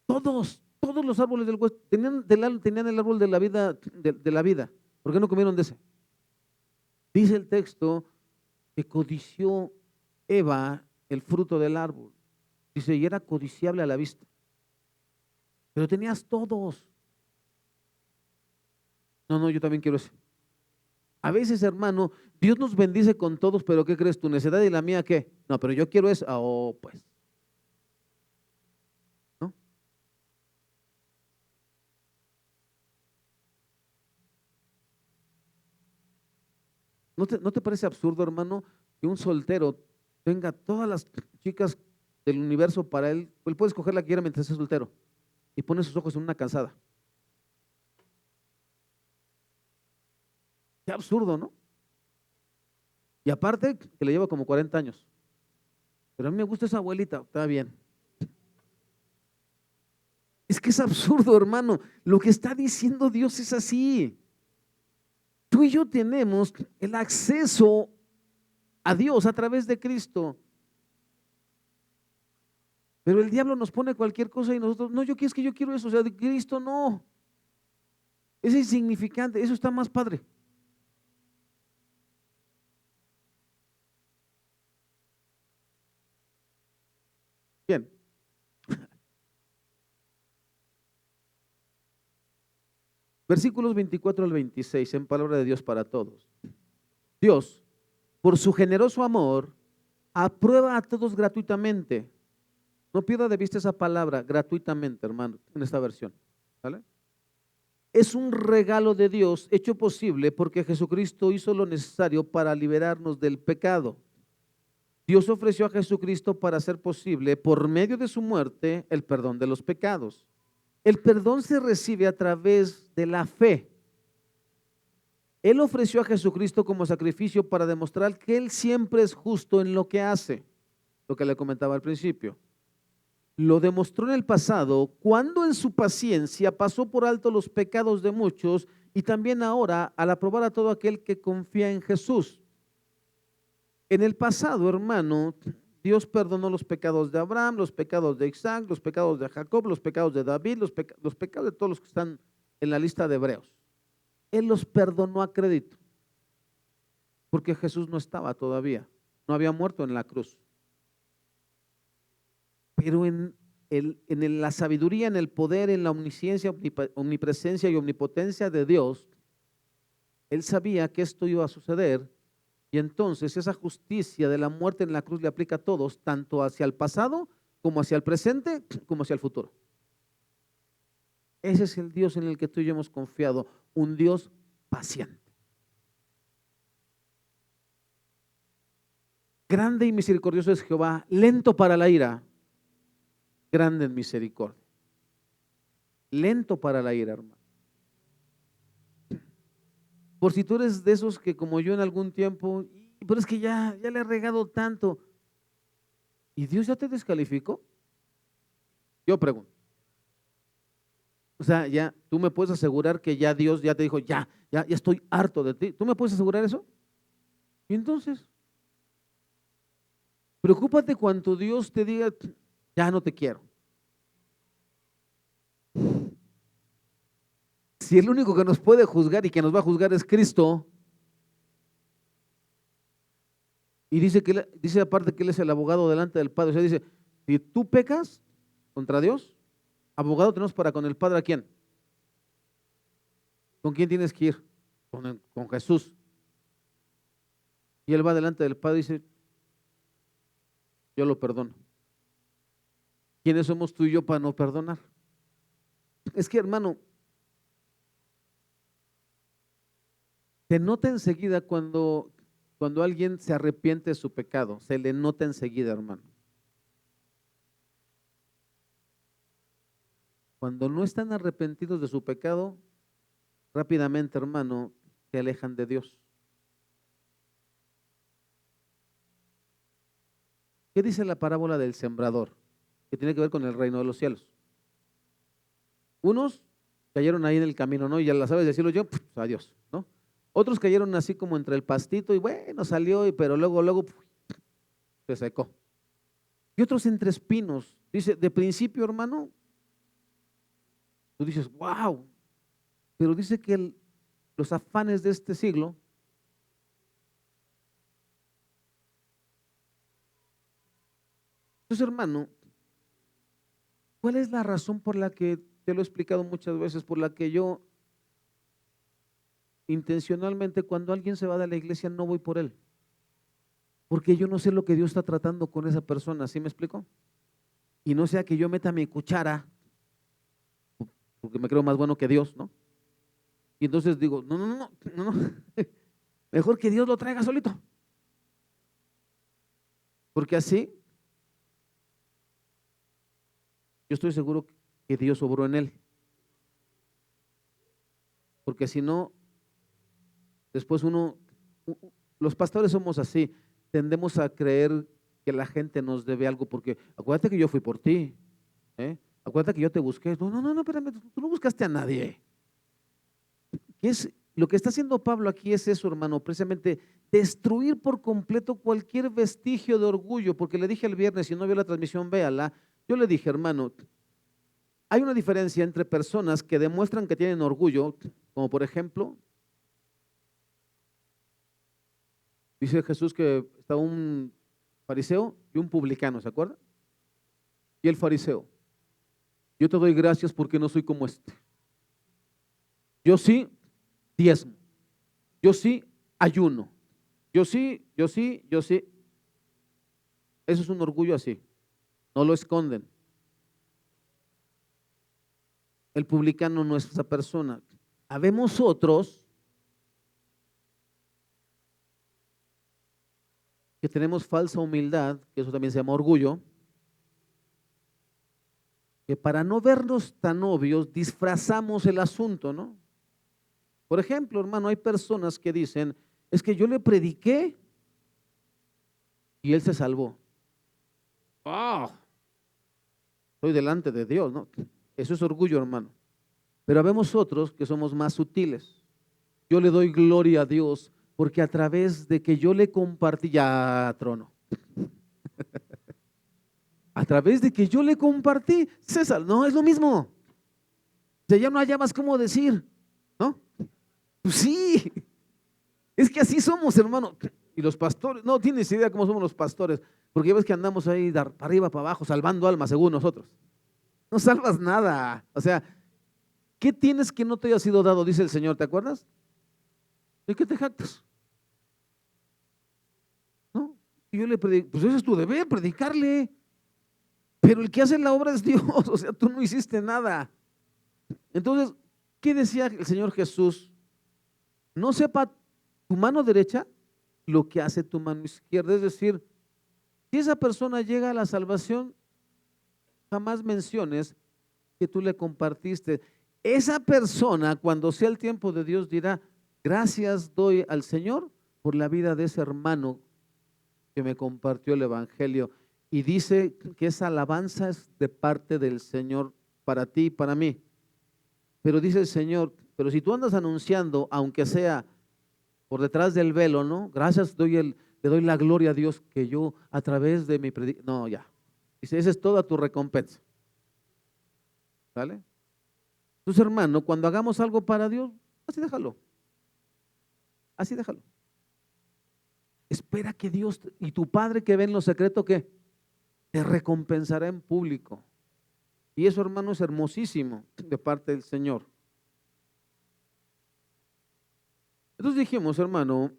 Todos los árboles del huerto tenían el árbol de la vida, de la vida. ¿Por qué no comieron de ese? Dice el texto que codició Eva el fruto del árbol. Dice, y era codiciable a la vista. Pero tenías todos. No, yo también quiero ese. A veces, hermano, Dios nos bendice con todos, pero ¿qué crees? ¿Tu necedad y la mía qué? No, pero yo quiero eso. Oh, pues. ¿No? ¿No te parece absurdo, hermano, que un soltero tenga todas las chicas del universo para él? Él puede escoger la que quiera mientras es soltero y pone sus ojos en una cansada. Qué absurdo, ¿no? Y aparte que le lleva como 40 años. Pero a mí me gusta esa abuelita, está bien. Es que es absurdo, hermano. Lo que está diciendo Dios es así. Tú y yo tenemos el acceso a Dios a través de Cristo. Pero el diablo nos pone cualquier cosa y nosotros, no, es que yo quiero eso, o sea, de Cristo no. Es insignificante, eso está más padre. Bien. Versículos 24 al 26, en palabra de Dios para todos. Dios, por su generoso amor, aprueba a todos gratuitamente. No pierda de vista esa palabra, gratuitamente, hermano, en esta versión. ¿Vale? Es un regalo de Dios hecho posible porque Jesucristo hizo lo necesario para liberarnos del pecado. Dios ofreció a Jesucristo para hacer posible, por medio de su muerte, el perdón de los pecados. El perdón se recibe a través de la fe. Él ofreció a Jesucristo como sacrificio para demostrar que Él siempre es justo en lo que hace, lo que le comentaba al principio. Lo demostró en el pasado cuando en su paciencia pasó por alto los pecados de muchos y también ahora al aprobar a todo aquel que confía en Jesús. En el pasado, hermano, Dios perdonó los pecados de Abraham, los pecados de Isaac, los pecados de Jacob, los pecados de David, los pecados de todos los que están en la lista de Hebreos. Él los perdonó a crédito, porque Jesús no estaba todavía, no había muerto en la cruz. Pero en la sabiduría, en el poder, en la omnisciencia, omnipresencia y omnipotencia de Dios, Él sabía que esto iba a suceder y entonces esa justicia de la muerte en la cruz le aplica a todos, tanto hacia el pasado como hacia el presente, como hacia el futuro. Ese es el Dios en el que tú y yo hemos confiado, un Dios paciente. Grande y misericordioso es Jehová, lento para la ira, grande en misericordia. Lento para la ira, hermano. Por si tú eres de esos que como yo en algún tiempo, pero es que ya le he regado tanto, ¿y Dios ya te descalificó? Yo pregunto. O sea, ya tú me puedes asegurar que ya Dios ya te dijo, ya estoy harto de ti. ¿Tú me puedes asegurar eso? Y entonces, preocúpate cuando Dios te diga, ya no te quiero. Si el único que nos puede juzgar y que nos va a juzgar es Cristo, y dice aparte que Él es el abogado delante del Padre, o sea, dice, si tú pecas contra Dios, abogado tenemos para con el Padre, ¿a quién? ¿Con quién tienes que ir? Con Jesús. Y Él va delante del Padre y dice, yo lo perdono. ¿Quiénes somos tú y yo para no perdonar? Es que, hermano, se nota enseguida cuando alguien se arrepiente de su pecado, se le nota enseguida, hermano. Cuando no están arrepentidos de su pecado, rápidamente, hermano, se alejan de Dios. ¿Qué dice la parábola del sembrador? Que tiene que ver con el reino de los cielos. Unos cayeron ahí en el camino, ¿no? Y ya las aves del cielo, pues, adiós, ¿no? Otros cayeron así como entre el pastito y bueno, salió, pero luego se secó. Y otros entre espinos. Dice, de principio, hermano, tú dices, wow, pero dice que los afanes de este siglo entonces, hermano, ¿cuál es la razón por la que te lo he explicado muchas veces, por la que yo intencionalmente cuando alguien se va de la iglesia no voy por él? Porque yo no sé lo que Dios está tratando con esa persona, ¿sí me explico? Y no sea que yo meta mi cuchara, porque me creo más bueno que Dios, ¿no? Y entonces digo, no, mejor que Dios lo traiga solito. Porque así, yo estoy seguro que Dios obró en él. Porque si no, después los pastores somos así, tendemos a creer que la gente nos debe algo, porque acuérdate que yo fui por ti, ¿eh? Acuérdate que yo te busqué. No, espérame, tú no buscaste a nadie. Lo que está haciendo Pablo aquí es eso, hermano, precisamente destruir por completo cualquier vestigio de orgullo, porque le dije el viernes, si no vio la transmisión, véala. Yo le dije, hermano, hay una diferencia entre personas que demuestran que tienen orgullo, como por ejemplo, dice Jesús que estaba un fariseo y un publicano, ¿se acuerda? Y el fariseo, yo te doy gracias porque no soy como este. Yo sí diezmo. Yo sí ayuno. Yo sí, yo sí, yo sí. Eso es un orgullo así. No lo esconden. El publicano no es esa persona. Habemos otros que tenemos falsa humildad, que eso también se llama orgullo, que para no vernos tan obvios disfrazamos el asunto, ¿no? Por ejemplo, hermano, hay personas que dicen, es que yo le prediqué y él se salvó. ¡Ah! Estoy delante de Dios, ¿no? Eso es orgullo, hermano. Pero habemos otros que somos más sutiles. Yo le doy gloria a Dios porque a través de que yo le compartí, ya trono, a través de que yo le compartí, César, no, es lo mismo. O sea, ya no haya más cómo decir, ¿no? Pues sí, es que así somos, hermano. Y los pastores, no tienes idea cómo somos los pastores, porque ya ves que andamos ahí para arriba, para abajo, salvando almas según nosotros. No salvas nada. O sea, ¿qué tienes que no te haya sido dado? Dice el Señor, ¿te acuerdas? ¿De qué te jactas? ¿No? Y yo le predico, pues ese es tu deber, predicarle. Pero el que hace la obra es Dios, o sea, tú no hiciste nada. Entonces, ¿qué decía el Señor Jesús? No sepa tu mano derecha lo que hace tu mano izquierda. Es decir, si esa persona llega a la salvación, jamás menciones que tú le compartiste. Esa persona, cuando sea el tiempo de Dios, dirá, gracias doy al Señor por la vida de ese hermano que me compartió el Evangelio. Y dice que esa alabanza es de parte del Señor para ti y para mí. Pero dice el Señor, pero si tú andas anunciando, aunque sea por detrás del velo, ¿no? Gracias, le doy la gloria a Dios que yo a través de mi predicación, no, ya. Dice, esa es toda tu recompensa. ¿Vale? Entonces, hermano, cuando hagamos algo para Dios, así déjalo. Así déjalo. Espera que Dios y tu Padre que ve en lo secreto, ¿qué? Te recompensará en público. Y eso, hermano, es hermosísimo de parte del Señor. Entonces dijimos, hermano,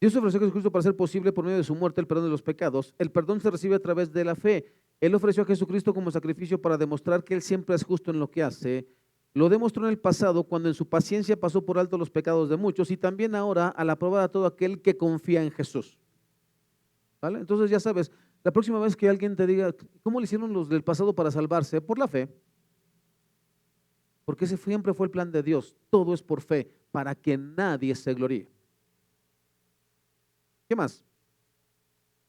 Dios ofreció a Jesucristo para hacer posible por medio de su muerte el perdón de los pecados. El perdón se recibe a través de la fe. Él ofreció a Jesucristo como sacrificio para demostrar que Él siempre es justo en lo que hace. Lo demostró en el pasado cuando en su paciencia pasó por alto los pecados de muchos y también ahora al aprobar a todo aquel que confía en Jesús. ¿Vale? Entonces ya sabes, la próxima vez que alguien te diga, ¿cómo le hicieron los del pasado para salvarse? Por la fe. Porque ese siempre fue el plan de Dios. Todo es por fe, para que nadie se gloríe. ¿Qué más?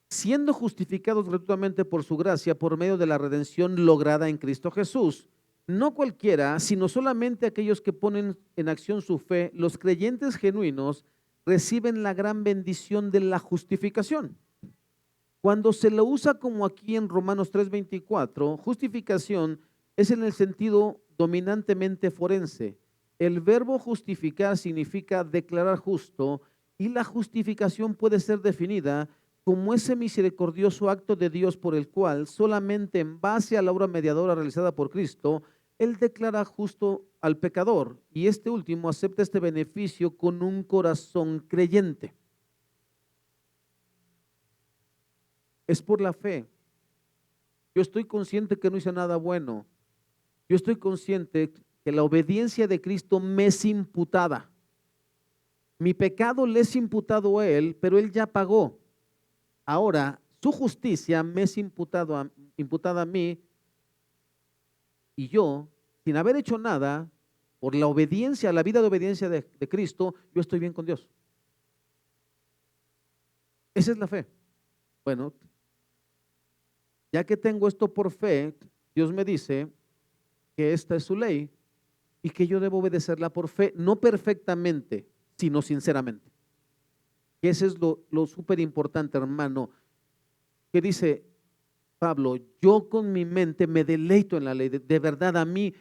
Siendo justificados gratuitamente por su gracia, por medio de la redención lograda en Cristo Jesús. No cualquiera, sino solamente aquellos que ponen en acción su fe, los creyentes genuinos, reciben la gran bendición de la justificación. Cuando se lo usa como aquí en Romanos 3:24, justificación es en el sentido dominantemente forense. El verbo justificar significa declarar justo y la justificación puede ser definida como ese misericordioso acto de Dios por el cual solamente en base a la obra mediadora realizada por Cristo, Él declara justo al pecador y este último acepta este beneficio con un corazón creyente. Es por la fe. Yo estoy consciente que no hice nada bueno. Yo estoy consciente que la obediencia de Cristo me es imputada. Mi pecado le es imputado a Él, pero Él ya pagó. Ahora, su justicia me es imputada a mí y yo, sin haber hecho nada, por la obediencia, la vida de obediencia de Cristo, yo estoy bien con Dios. Esa es la fe. Bueno, ya que tengo esto por fe, Dios me dice que esta es su ley y que yo debo obedecerla por fe, no perfectamente, sino sinceramente. Que ese es lo súper importante, hermano, que dice Pablo, yo con mi mente me deleito en la ley, de verdad a mí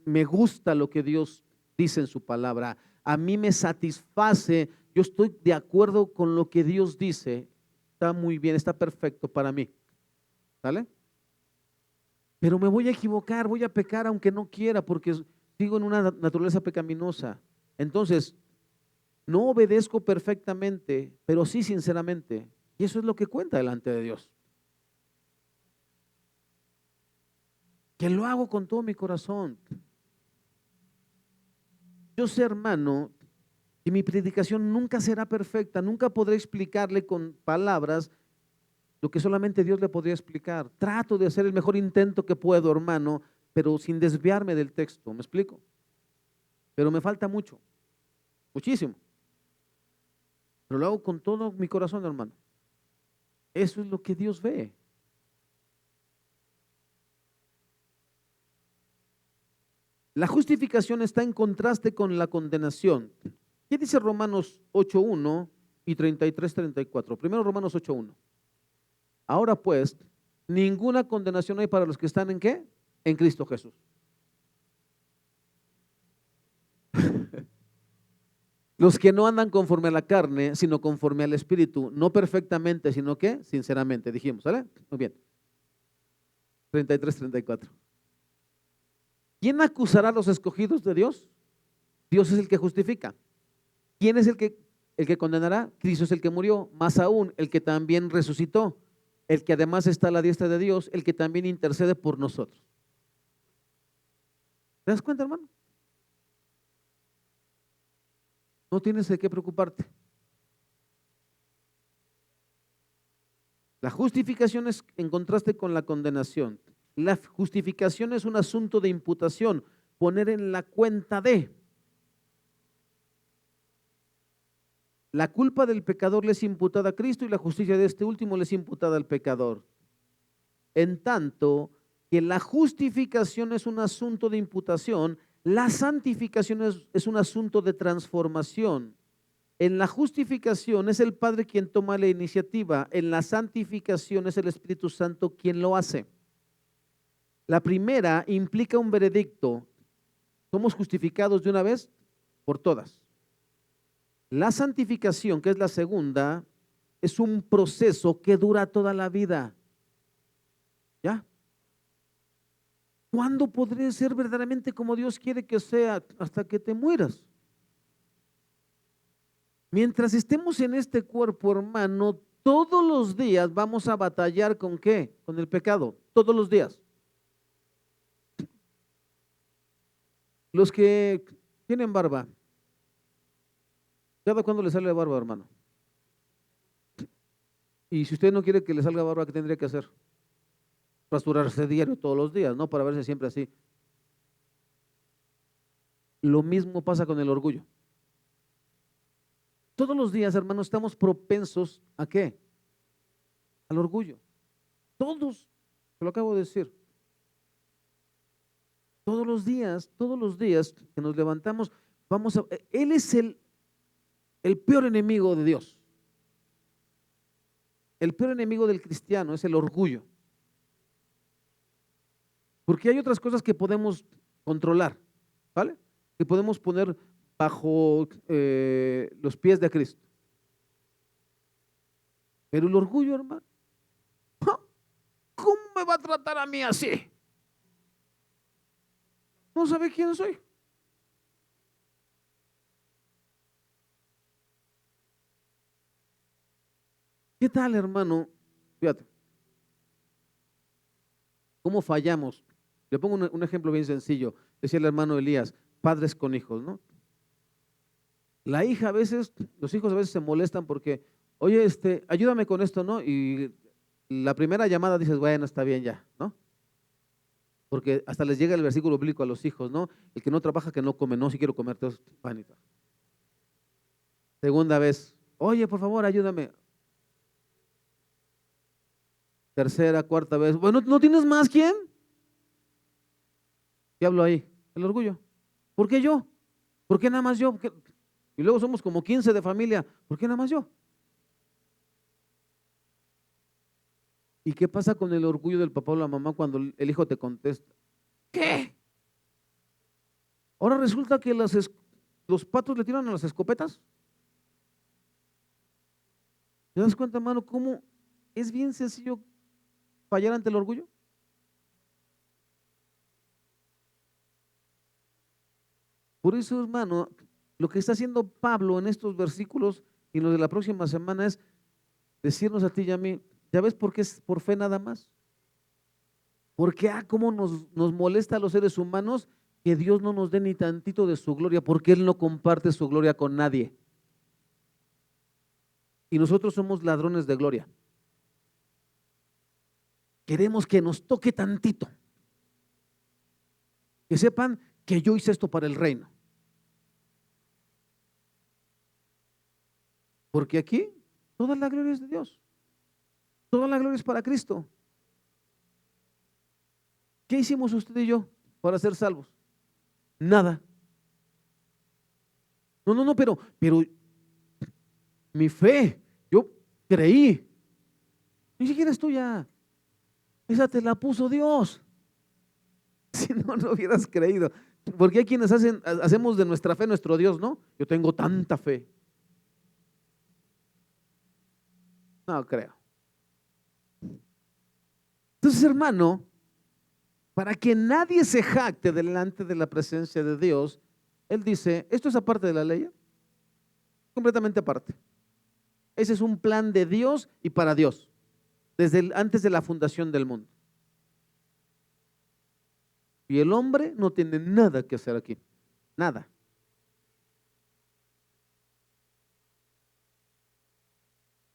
me gusta lo que Dios dice en su palabra, a mí me satisface, yo estoy de acuerdo con lo que Dios dice, está muy bien, está perfecto para mí. ¿Sale? pero me voy a equivocar, voy a pecar aunque no quiera porque sigo en una naturaleza pecaminosa. Entonces, no obedezco perfectamente, pero sí sinceramente. Y eso es lo que cuenta delante de Dios. Que lo hago con todo mi corazón. Yo sé, hermano, que mi predicación nunca será perfecta, nunca podré explicarle con palabras lo que solamente Dios le podría explicar. Trato de hacer el mejor intento que puedo, hermano, pero sin desviarme del texto, ¿me explico? Pero me falta mucho, muchísimo. Pero lo hago con todo mi corazón, hermano. Eso es lo que Dios ve. La justificación está en contraste con la condenación. ¿Qué dice Romanos 8:1 y 33:34? Primero Romanos 8:1. Ahora pues, ninguna condenación hay para los que están ¿en qué? En Cristo Jesús. Los que no andan conforme a la carne, sino conforme al Espíritu, no perfectamente, sino que sinceramente, dijimos, ¿vale? Muy bien. 33-34. ¿Quién acusará a los escogidos de Dios? Dios es el que justifica. ¿Quién es el que condenará? Cristo es el que murió, más aún el que también resucitó, el que además está a la diestra de Dios, el que también intercede por nosotros. ¿Te das cuenta, hermano? No tienes de qué preocuparte. La justificación es en contraste con la condenación. La justificación es un asunto de imputación, poner en la cuenta de. La culpa del pecador le es imputada a Cristo y la justicia de este último le es imputada al pecador. En tanto que la justificación es un asunto de imputación, la santificación es un asunto de transformación. En la justificación es el Padre quien toma la iniciativa, en la santificación es el Espíritu Santo quien lo hace. La primera implica un veredicto. Somos justificados de una vez por todas. La santificación, que es la segunda, es un proceso que dura toda la vida. ¿Ya? ¿Cuándo podré ser verdaderamente como Dios quiere que sea? Hasta que te mueras. Mientras estemos en este cuerpo, hermano, todos los días vamos a batallar ¿con qué? Con el pecado, todos los días. Los que tienen barba, ¿cada cuándo le sale barba, hermano? Y si usted no quiere que le salga barba, ¿qué tendría que hacer? Rasurarse diario todos los días, ¿no? Para verse siempre así. Lo mismo pasa con el orgullo. Todos los días, hermanos, estamos propensos ¿a qué? Al orgullo. Todos, te lo acabo de decir. Todos los días que nos levantamos, Él es el peor enemigo de Dios. El peor enemigo del cristiano es el orgullo. Porque hay otras cosas que podemos controlar, ¿vale? Que podemos poner bajo los pies de Cristo. Pero el orgullo, hermano, ¿cómo me va a tratar a mí así? No sabe quién soy. ¿Qué tal, hermano? Fíjate, ¿cómo fallamos? Le pongo un ejemplo bien sencillo. Decía el hermano Elías, padres con hijos, ¿no? La hija a veces, los hijos a veces se molestan porque, oye, ayúdame con esto, ¿no? Y la primera llamada dices, bueno, está bien ya, ¿no? Porque hasta les llega el versículo bíblico a los hijos, ¿no? El que no trabaja, que no come, no, si quiero comer, entonces, panita. Segunda vez, oye, por favor, ayúdame. Tercera, cuarta vez, bueno, ¿no tienes más quién? ¿Qué hablo ahí? El orgullo. ¿Por qué yo? ¿Por qué nada más yo? Y luego somos como 15 de familia. ¿Por qué nada más yo? ¿Y qué pasa con el orgullo del papá o la mamá cuando el hijo te contesta? ¿Qué? Ahora resulta que los patos le tiran a las escopetas. ¿Te das cuenta, hermano, cómo es bien sencillo fallar ante el orgullo? Por eso, hermano, lo que está haciendo Pablo en estos versículos y los de la próxima semana es decirnos a ti y a mí, ¿ya ves por qué es por fe nada más? Porque, cómo nos molesta a los seres humanos que Dios no nos dé ni tantito de su gloria, porque Él no comparte su gloria con nadie. Y nosotros somos ladrones de gloria. Queremos que nos toque tantito. Que sepan que yo hice esto para el reino. Porque aquí toda la gloria es de Dios. Toda la gloria es para Cristo. ¿Qué hicimos usted y yo para ser salvos? Nada. No, pero mi fe, yo creí. Ni siquiera es tuya. Esa te la puso Dios. Si no, no hubieras creído. Porque hay quienes hacemos de nuestra fe nuestro Dios, ¿no? Yo tengo tanta fe. No creo. Entonces, hermano, para que nadie se jacte delante de la presencia de Dios, Él dice, esto es aparte de la ley, completamente aparte. Ese es un plan de Dios y para Dios, desde antes de la fundación del mundo. Y el hombre no tiene nada que hacer aquí, nada.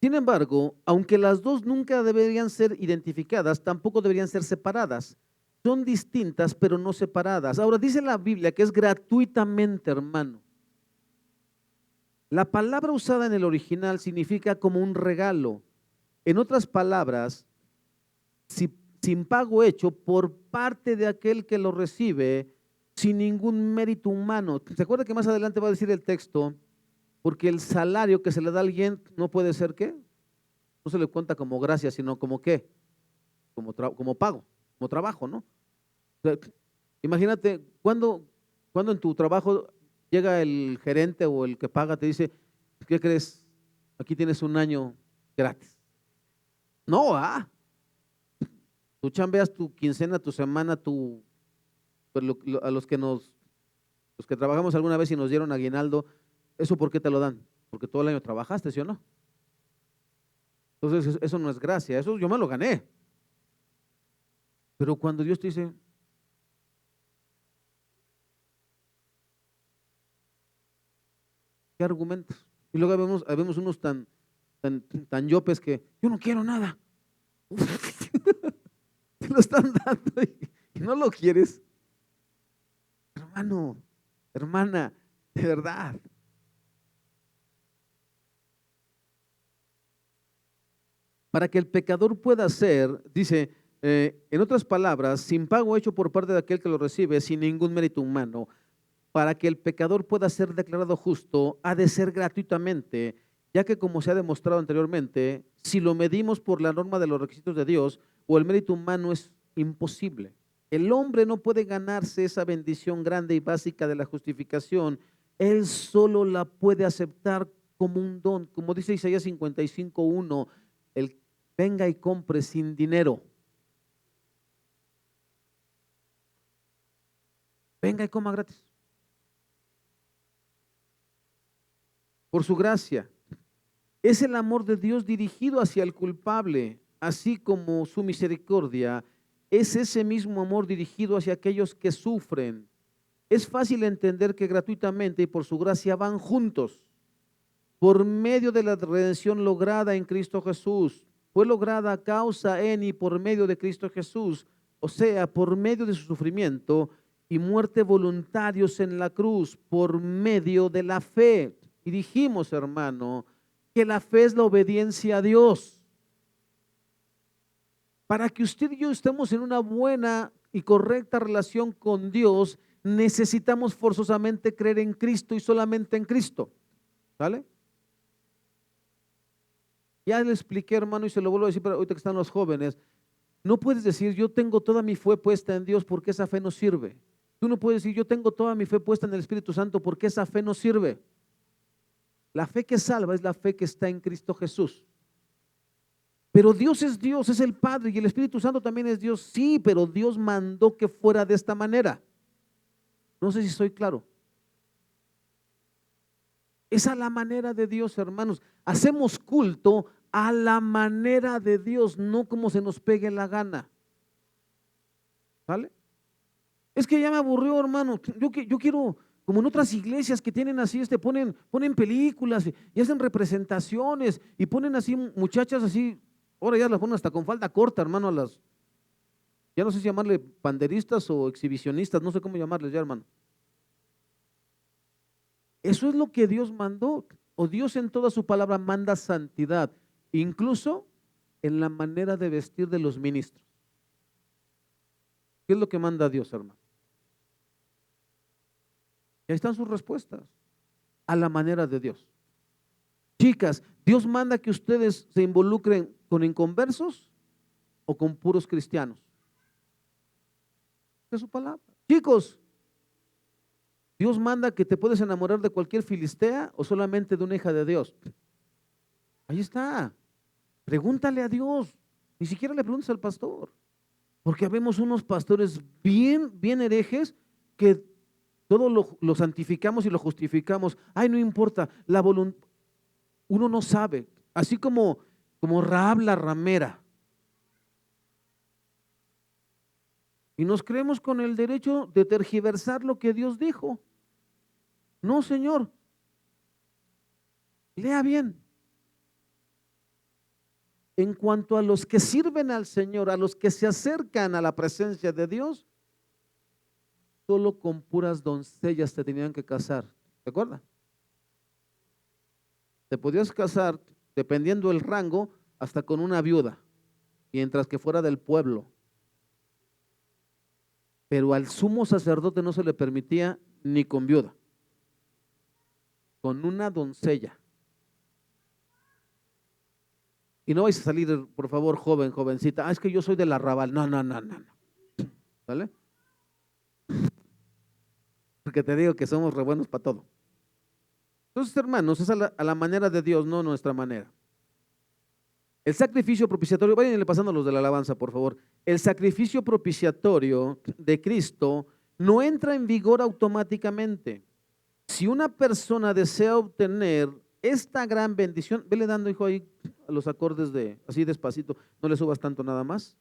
Sin embargo, aunque las dos nunca deberían ser identificadas, tampoco deberían ser separadas. Son distintas, pero no separadas. Ahora dice la Biblia que es gratuitamente, hermano. La palabra usada en el original significa como un regalo. En otras palabras, sin pago hecho por parte de aquel que lo recibe, sin ningún mérito humano. ¿Se acuerda que más adelante va a decir el texto? Porque el salario que se le da a alguien no puede ser, ¿qué? No se le cuenta como gracia, sino como ¿qué? Como pago, como trabajo, ¿no? O sea, imagínate, cuando en tu trabajo llega el gerente o el que paga, te dice, ¿qué crees? Aquí tienes un año gratis. No, tú chambeas tu quincena, tu semana, a los que trabajamos alguna vez y nos dieron aguinaldo, ¿eso por qué te lo dan? Porque todo el año trabajaste, ¿sí o no? Entonces, eso no es gracia, eso yo me lo gané. Pero cuando Dios te dice, ¿qué argumentos? Y luego vemos unos tan yopes que yo no quiero nada. Te lo están dando y no lo quieres. Hermano, hermana, de verdad. Para que el pecador pueda ser, dice, en otras palabras, sin pago hecho por parte de aquel que lo recibe, sin ningún mérito humano, para que el pecador pueda ser declarado justo, ha de ser gratuitamente, ya que como se ha demostrado anteriormente, si lo medimos por la norma de los requisitos de Dios o el mérito humano es imposible. El hombre no puede ganarse esa bendición grande y básica de la justificación, él solo la puede aceptar como un don, como dice Isaías 55:1, el venga y compre sin dinero. Venga y coma gratis. Por su gracia. Es el amor de Dios dirigido hacia el culpable, así como su misericordia es ese mismo amor dirigido hacia aquellos que sufren. Es fácil entender que gratuitamente y por su gracia van juntos. Por medio de la redención lograda en Cristo Jesús, fue lograda a causa en y por medio de Cristo Jesús, o sea, por medio de su sufrimiento y muerte voluntarios en la cruz, por medio de la fe. Y dijimos, hermano, que la fe es la obediencia a Dios. Para que usted y yo estemos en una buena y correcta relación con Dios, necesitamos forzosamente creer en Cristo y solamente en Cristo. ¿Sale? Ya le expliqué, hermano, y se lo vuelvo a decir para ahorita que están los jóvenes. No puedes decir, yo tengo toda mi fe puesta en Dios porque esa fe no sirve. Tú no puedes decir, yo tengo toda mi fe puesta en el Espíritu Santo porque esa fe no sirve. La fe que salva es la fe que está en Cristo Jesús. Pero Dios, es el Padre y el Espíritu Santo también es Dios. Sí, pero Dios mandó que fuera de esta manera. No sé si soy claro. Es a la manera de Dios, hermanos. Hacemos culto a la manera de Dios, no como se nos pegue la gana. ¿Vale? Es que ya me aburrió, hermano. Yo quiero, como en otras iglesias que tienen así, ponen películas y hacen representaciones y ponen así muchachas así. Ahora ya las ponen hasta con falda corta, hermano, ya no sé si llamarle panderistas o exhibicionistas, no sé cómo llamarles ya, hermano. Eso es lo que Dios mandó, o Dios en toda su palabra manda santidad, incluso en la manera de vestir de los ministros. ¿Qué es lo que manda Dios, hermano? Y ahí están sus respuestas, a la manera de Dios. Chicas, ¿Dios manda que ustedes se involucren con inconversos o con puros cristianos? De su palabra. Chicos, ¿Dios manda que te puedes enamorar de cualquier filistea o solamente de una hija de Dios? Ahí está. Pregúntale a Dios. Ni siquiera le preguntes al pastor. Porque habemos unos pastores bien herejes que todo lo santificamos y lo justificamos. Ay, no importa, la voluntad. Uno no sabe. Así como Rahab la ramera. Y nos creemos con el derecho de tergiversar lo que Dios dijo. No, Señor. Lea bien. En cuanto a los que sirven al Señor, a los que se acercan a la presencia de Dios, solo con puras doncellas te tenían que casar. ¿Te acuerdas? Te podías casar, dependiendo del rango, hasta con una viuda, mientras que fuera del pueblo. Pero al sumo sacerdote no se le permitía ni con viuda, con una doncella. Y no vais a salir, por favor, jovencita, es que yo soy del arrabal. No. ¿Vale? Porque te digo que somos re buenos para todo. Entonces, hermanos, es a la manera de Dios, no nuestra manera. El sacrificio propiciatorio, váyanle pasando los de la alabanza, por favor. El sacrificio propiciatorio de Cristo no entra en vigor automáticamente. Si una persona desea obtener esta gran bendición, vele dando, hijo, ahí a los acordes así despacito, no le subas tanto nada más.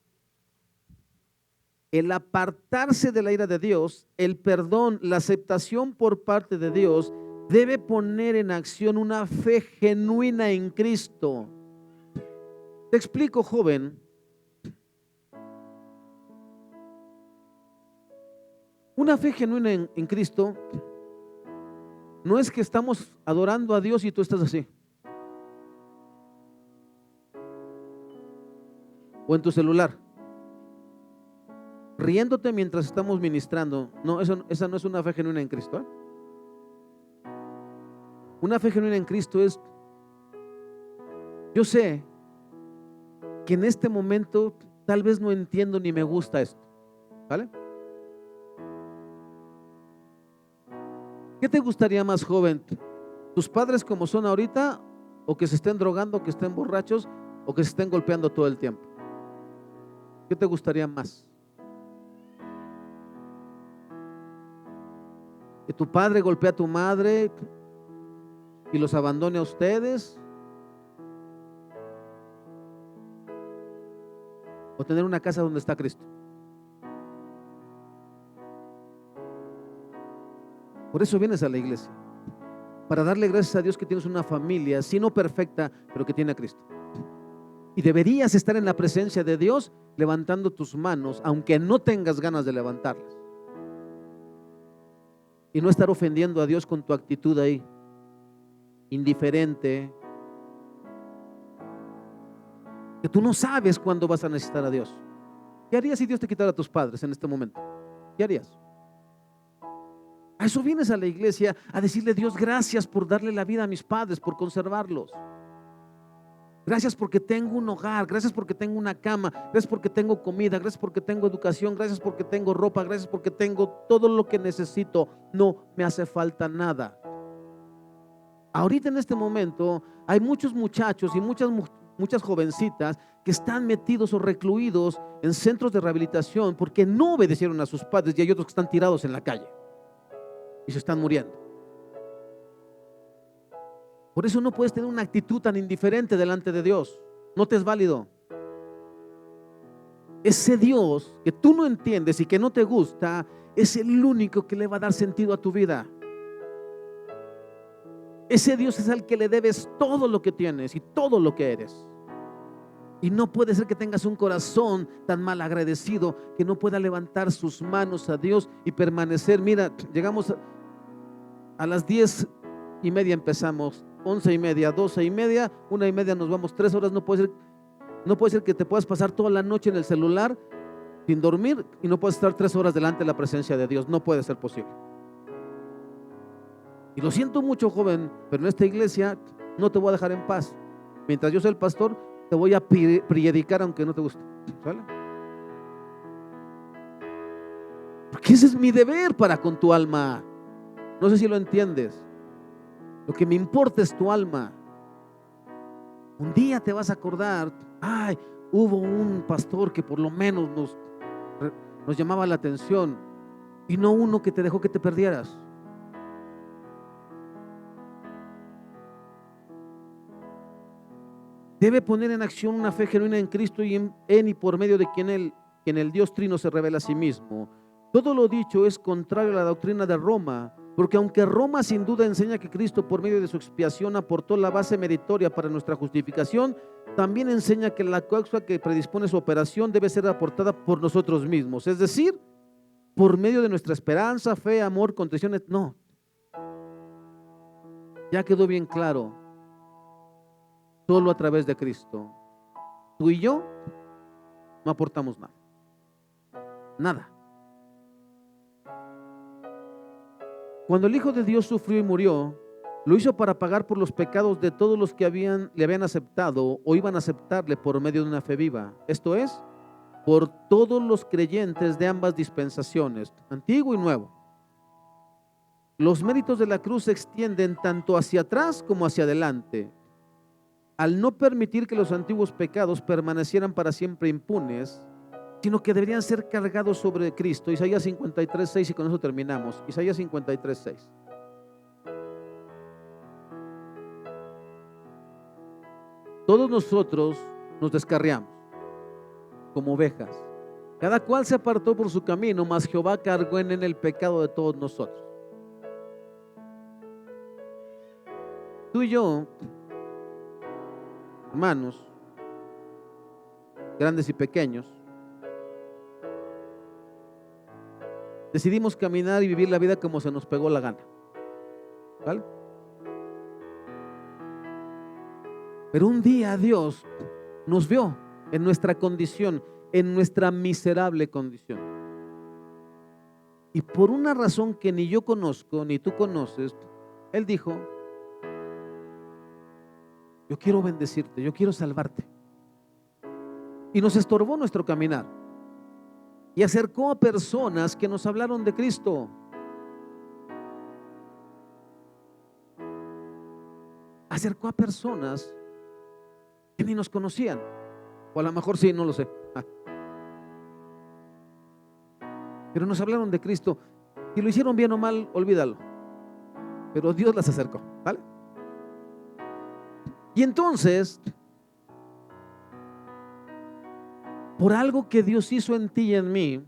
El apartarse de la ira de Dios, el perdón, la aceptación por parte de Dios, debe poner en acción una fe genuina en Cristo. Te explico, joven. Una fe genuina en Cristo no es que estamos adorando a Dios y tú estás así, o en tu celular, riéndote mientras estamos ministrando. No, esa no es una fe genuina en Cristo, ¿eh? Una fe genuina en Cristo es: yo sé que en este momento tal vez no entiendo ni me gusta esto, ¿vale? ¿Qué te gustaría más, joven? ¿Tus padres como son ahorita, o que se estén drogando, que estén borrachos, o que se estén golpeando todo el tiempo? ¿Qué te gustaría más? ¿Que tu padre golpee a tu madre y los abandone a ustedes? ¿O tener una casa donde está Cristo? Por eso vienes a la iglesia, para darle gracias a Dios que tienes una familia, si no perfecta, pero que tiene a Cristo. Y deberías estar en la presencia de Dios levantando tus manos, aunque no tengas ganas de levantarlas. Y no estar ofendiendo a Dios con tu actitud ahí, indiferente, que tú no sabes cuándo vas a necesitar a Dios. ¿Qué harías si Dios te quitara a tus padres en este momento? ¿Qué harías? A eso vienes a la iglesia, a decirle: Dios, gracias por darle la vida a mis padres, por conservarlos. Gracias porque tengo un hogar, gracias porque tengo una cama, gracias porque tengo comida, gracias porque tengo educación, gracias porque tengo ropa, gracias porque tengo todo lo que necesito. No me hace falta nada. Ahorita en este momento hay muchos muchachos y muchas jovencitas que están metidos o recluidos en centros de rehabilitación porque no obedecieron a sus padres, y hay otros que están tirados en la calle y se están muriendo. Por eso no puedes tener una actitud tan indiferente delante de Dios. No te es válido. Ese Dios que tú no entiendes y que no te gusta es el único que le va a dar sentido a tu vida. Ese Dios es al que le debes todo lo que tienes y todo lo que eres. Y no puede ser que tengas un corazón tan mal agradecido que no pueda levantar sus manos a Dios y permanecer. Mira, llegamos a las 10:30, empezamos, 11:30, 12:30, 1:30 nos vamos, 3 horas. No puede ser que te puedas pasar toda la noche en el celular sin dormir y no puedas estar 3 horas delante de la presencia de Dios. No puede ser posible. Y lo siento mucho, joven, pero en esta iglesia no te voy a dejar en paz. Mientras yo sea el pastor, te voy a predicar aunque no te guste. ¿Sale? Porque ese es mi deber para con tu alma. No sé si lo entiendes. Lo que me importa es tu alma. Un día te vas a acordar, ay, hubo un pastor que por lo menos nos llamaba la atención, y no uno que te dejó que te perdieras. Debe poner en acción una fe genuina en Cristo y en y por medio de quien el Dios Trino se revela a sí mismo. Todo lo dicho es contrario a la doctrina de Roma, porque aunque Roma sin duda enseña que Cristo por medio de su expiación aportó la base meritoria para nuestra justificación, también enseña que la causa que predispone su operación debe ser aportada por nosotros mismos, es decir, por medio de nuestra esperanza, fe, amor, contrición. No, ya quedó bien claro, solo a través de Cristo. Tú y yo no aportamos nada, nada. Cuando el Hijo de Dios sufrió y murió, lo hizo para pagar por los pecados de todos los que le habían aceptado o iban a aceptarle por medio de una fe viva. Esto es, por todos los creyentes de ambas dispensaciones, antiguo y nuevo. Los méritos de la cruz se extienden tanto hacia atrás como hacia adelante. Al no permitir que los antiguos pecados permanecieran para siempre impunes, sino que deberían ser cargados sobre Cristo. Isaías 53:6, y con eso terminamos. Isaías 53:6. Todos nosotros nos descarriamos como ovejas. Cada cual se apartó por su camino, mas Jehová cargó en él el pecado de todos nosotros. Tú y yo, hermanos, grandes y pequeños, decidimos caminar y vivir la vida como se nos pegó la gana. ¿Vale? Pero un día Dios nos vio en nuestra condición, en nuestra miserable condición. Y por una razón que ni yo conozco, ni tú conoces, Él dijo: yo quiero bendecirte, yo quiero salvarte. Y nos estorbó nuestro caminar. Y acercó a personas que nos hablaron de Cristo. Acercó a personas que ni nos conocían. O a lo mejor sí, no lo sé. Pero nos hablaron de Cristo. Si lo hicieron bien o mal, olvídalo. Pero Dios las acercó, ¿vale? Y entonces, por algo que Dios hizo en ti y en mí,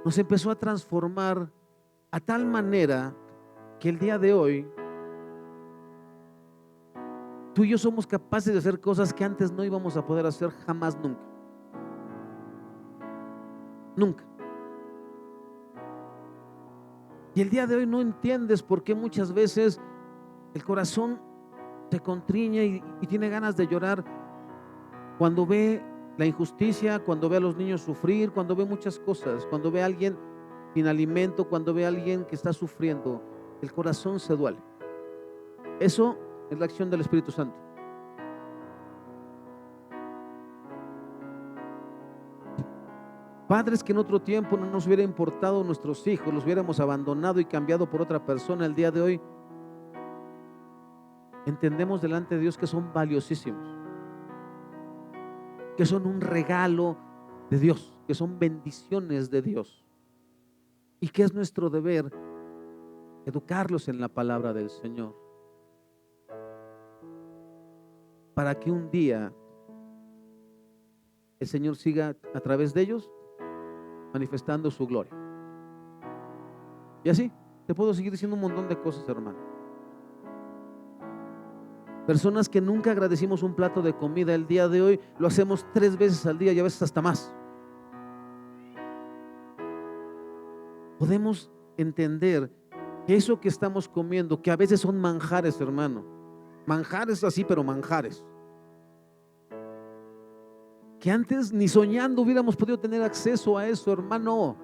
nos empezó a transformar a tal manera que el día de hoy tú y yo somos capaces de hacer cosas que antes no íbamos a poder hacer jamás, nunca. Nunca. Y el día de hoy no entiendes por qué muchas veces el corazón se contriñe y tiene ganas de llorar cuando ve la injusticia, cuando ve a los niños sufrir, cuando ve muchas cosas, cuando ve a alguien sin alimento, cuando ve a alguien que está sufriendo. El corazón se duele. Eso es la acción del Espíritu Santo. Padres que en otro tiempo no nos hubiera importado nuestros hijos, los hubiéramos abandonado y cambiado por otra persona, el día de hoy entendemos delante de Dios que son valiosísimos, que son un regalo de Dios, que son bendiciones de Dios, y que es nuestro deber educarlos en la palabra del Señor, para que un día el Señor siga a través de ellos manifestando su gloria. Y así, te puedo seguir diciendo un montón de cosas, hermano. Personas que nunca agradecimos un plato de comida, el día de hoy lo hacemos 3 veces al día y a veces hasta más. Podemos entender que eso que estamos comiendo, que a veces son manjares, hermano, manjares así, pero manjares, que antes ni soñando hubiéramos podido tener acceso a eso, hermano.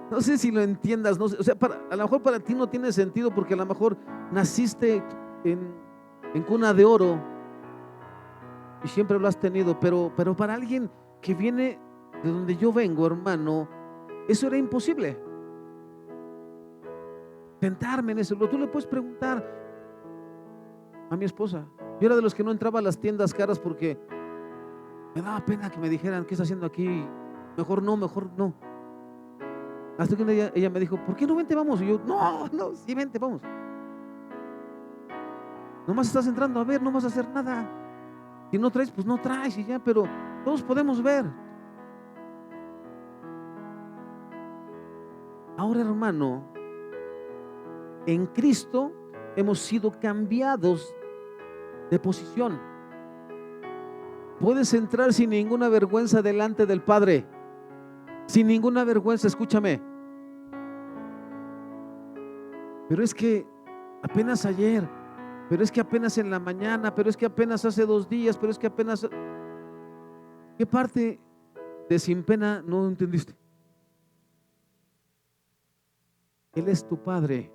No sé si lo entiendas, no sé, o sea, a lo mejor para ti no tiene sentido porque a lo mejor naciste en cuna de oro y siempre lo has tenido, pero para alguien que viene de donde yo vengo, hermano, eso era imposible. Tentarme en eso. Tú le puedes preguntar a mi esposa. Yo era de los que no entraba a las tiendas caras porque me daba pena que me dijeran, ¿qué está haciendo aquí? Mejor no, mejor no. Hasta que un día ella me dijo, ¿por qué no vente, vamos? Y yo, no, sí, vente, vamos. Nomás estás entrando a ver, no vas a hacer nada. Si no traes, pues no traes y ya, pero todos podemos ver. Ahora, hermano, en Cristo hemos sido cambiados de posición. Puedes entrar sin ninguna vergüenza delante del Padre. Sin ninguna vergüenza, escúchame. Pero es que apenas ayer, pero es que apenas en la mañana, pero es que apenas hace 2 días, pero es que apenas... ¿Qué parte de sin pena no entendiste? Él es tu Padre.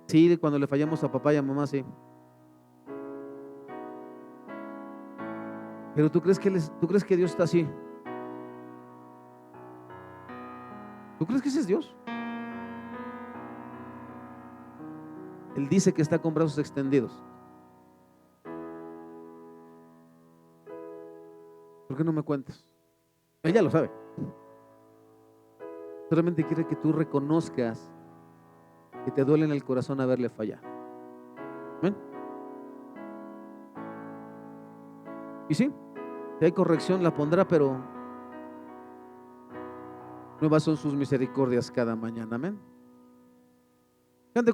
Sí, cuando le fallamos a papá y a mamá, sí. Pero tú crees que Dios está así. ¿Tú crees que ese es Dios? Él dice que está con brazos extendidos. ¿Por qué no me cuentas? Ella lo sabe. Solamente quiere que tú reconozcas que te duele en el corazón haberle fallado. ¿Ven? Y sí, si hay corrección la pondrá, pero nuevas son sus misericordias cada mañana. Amén. Cante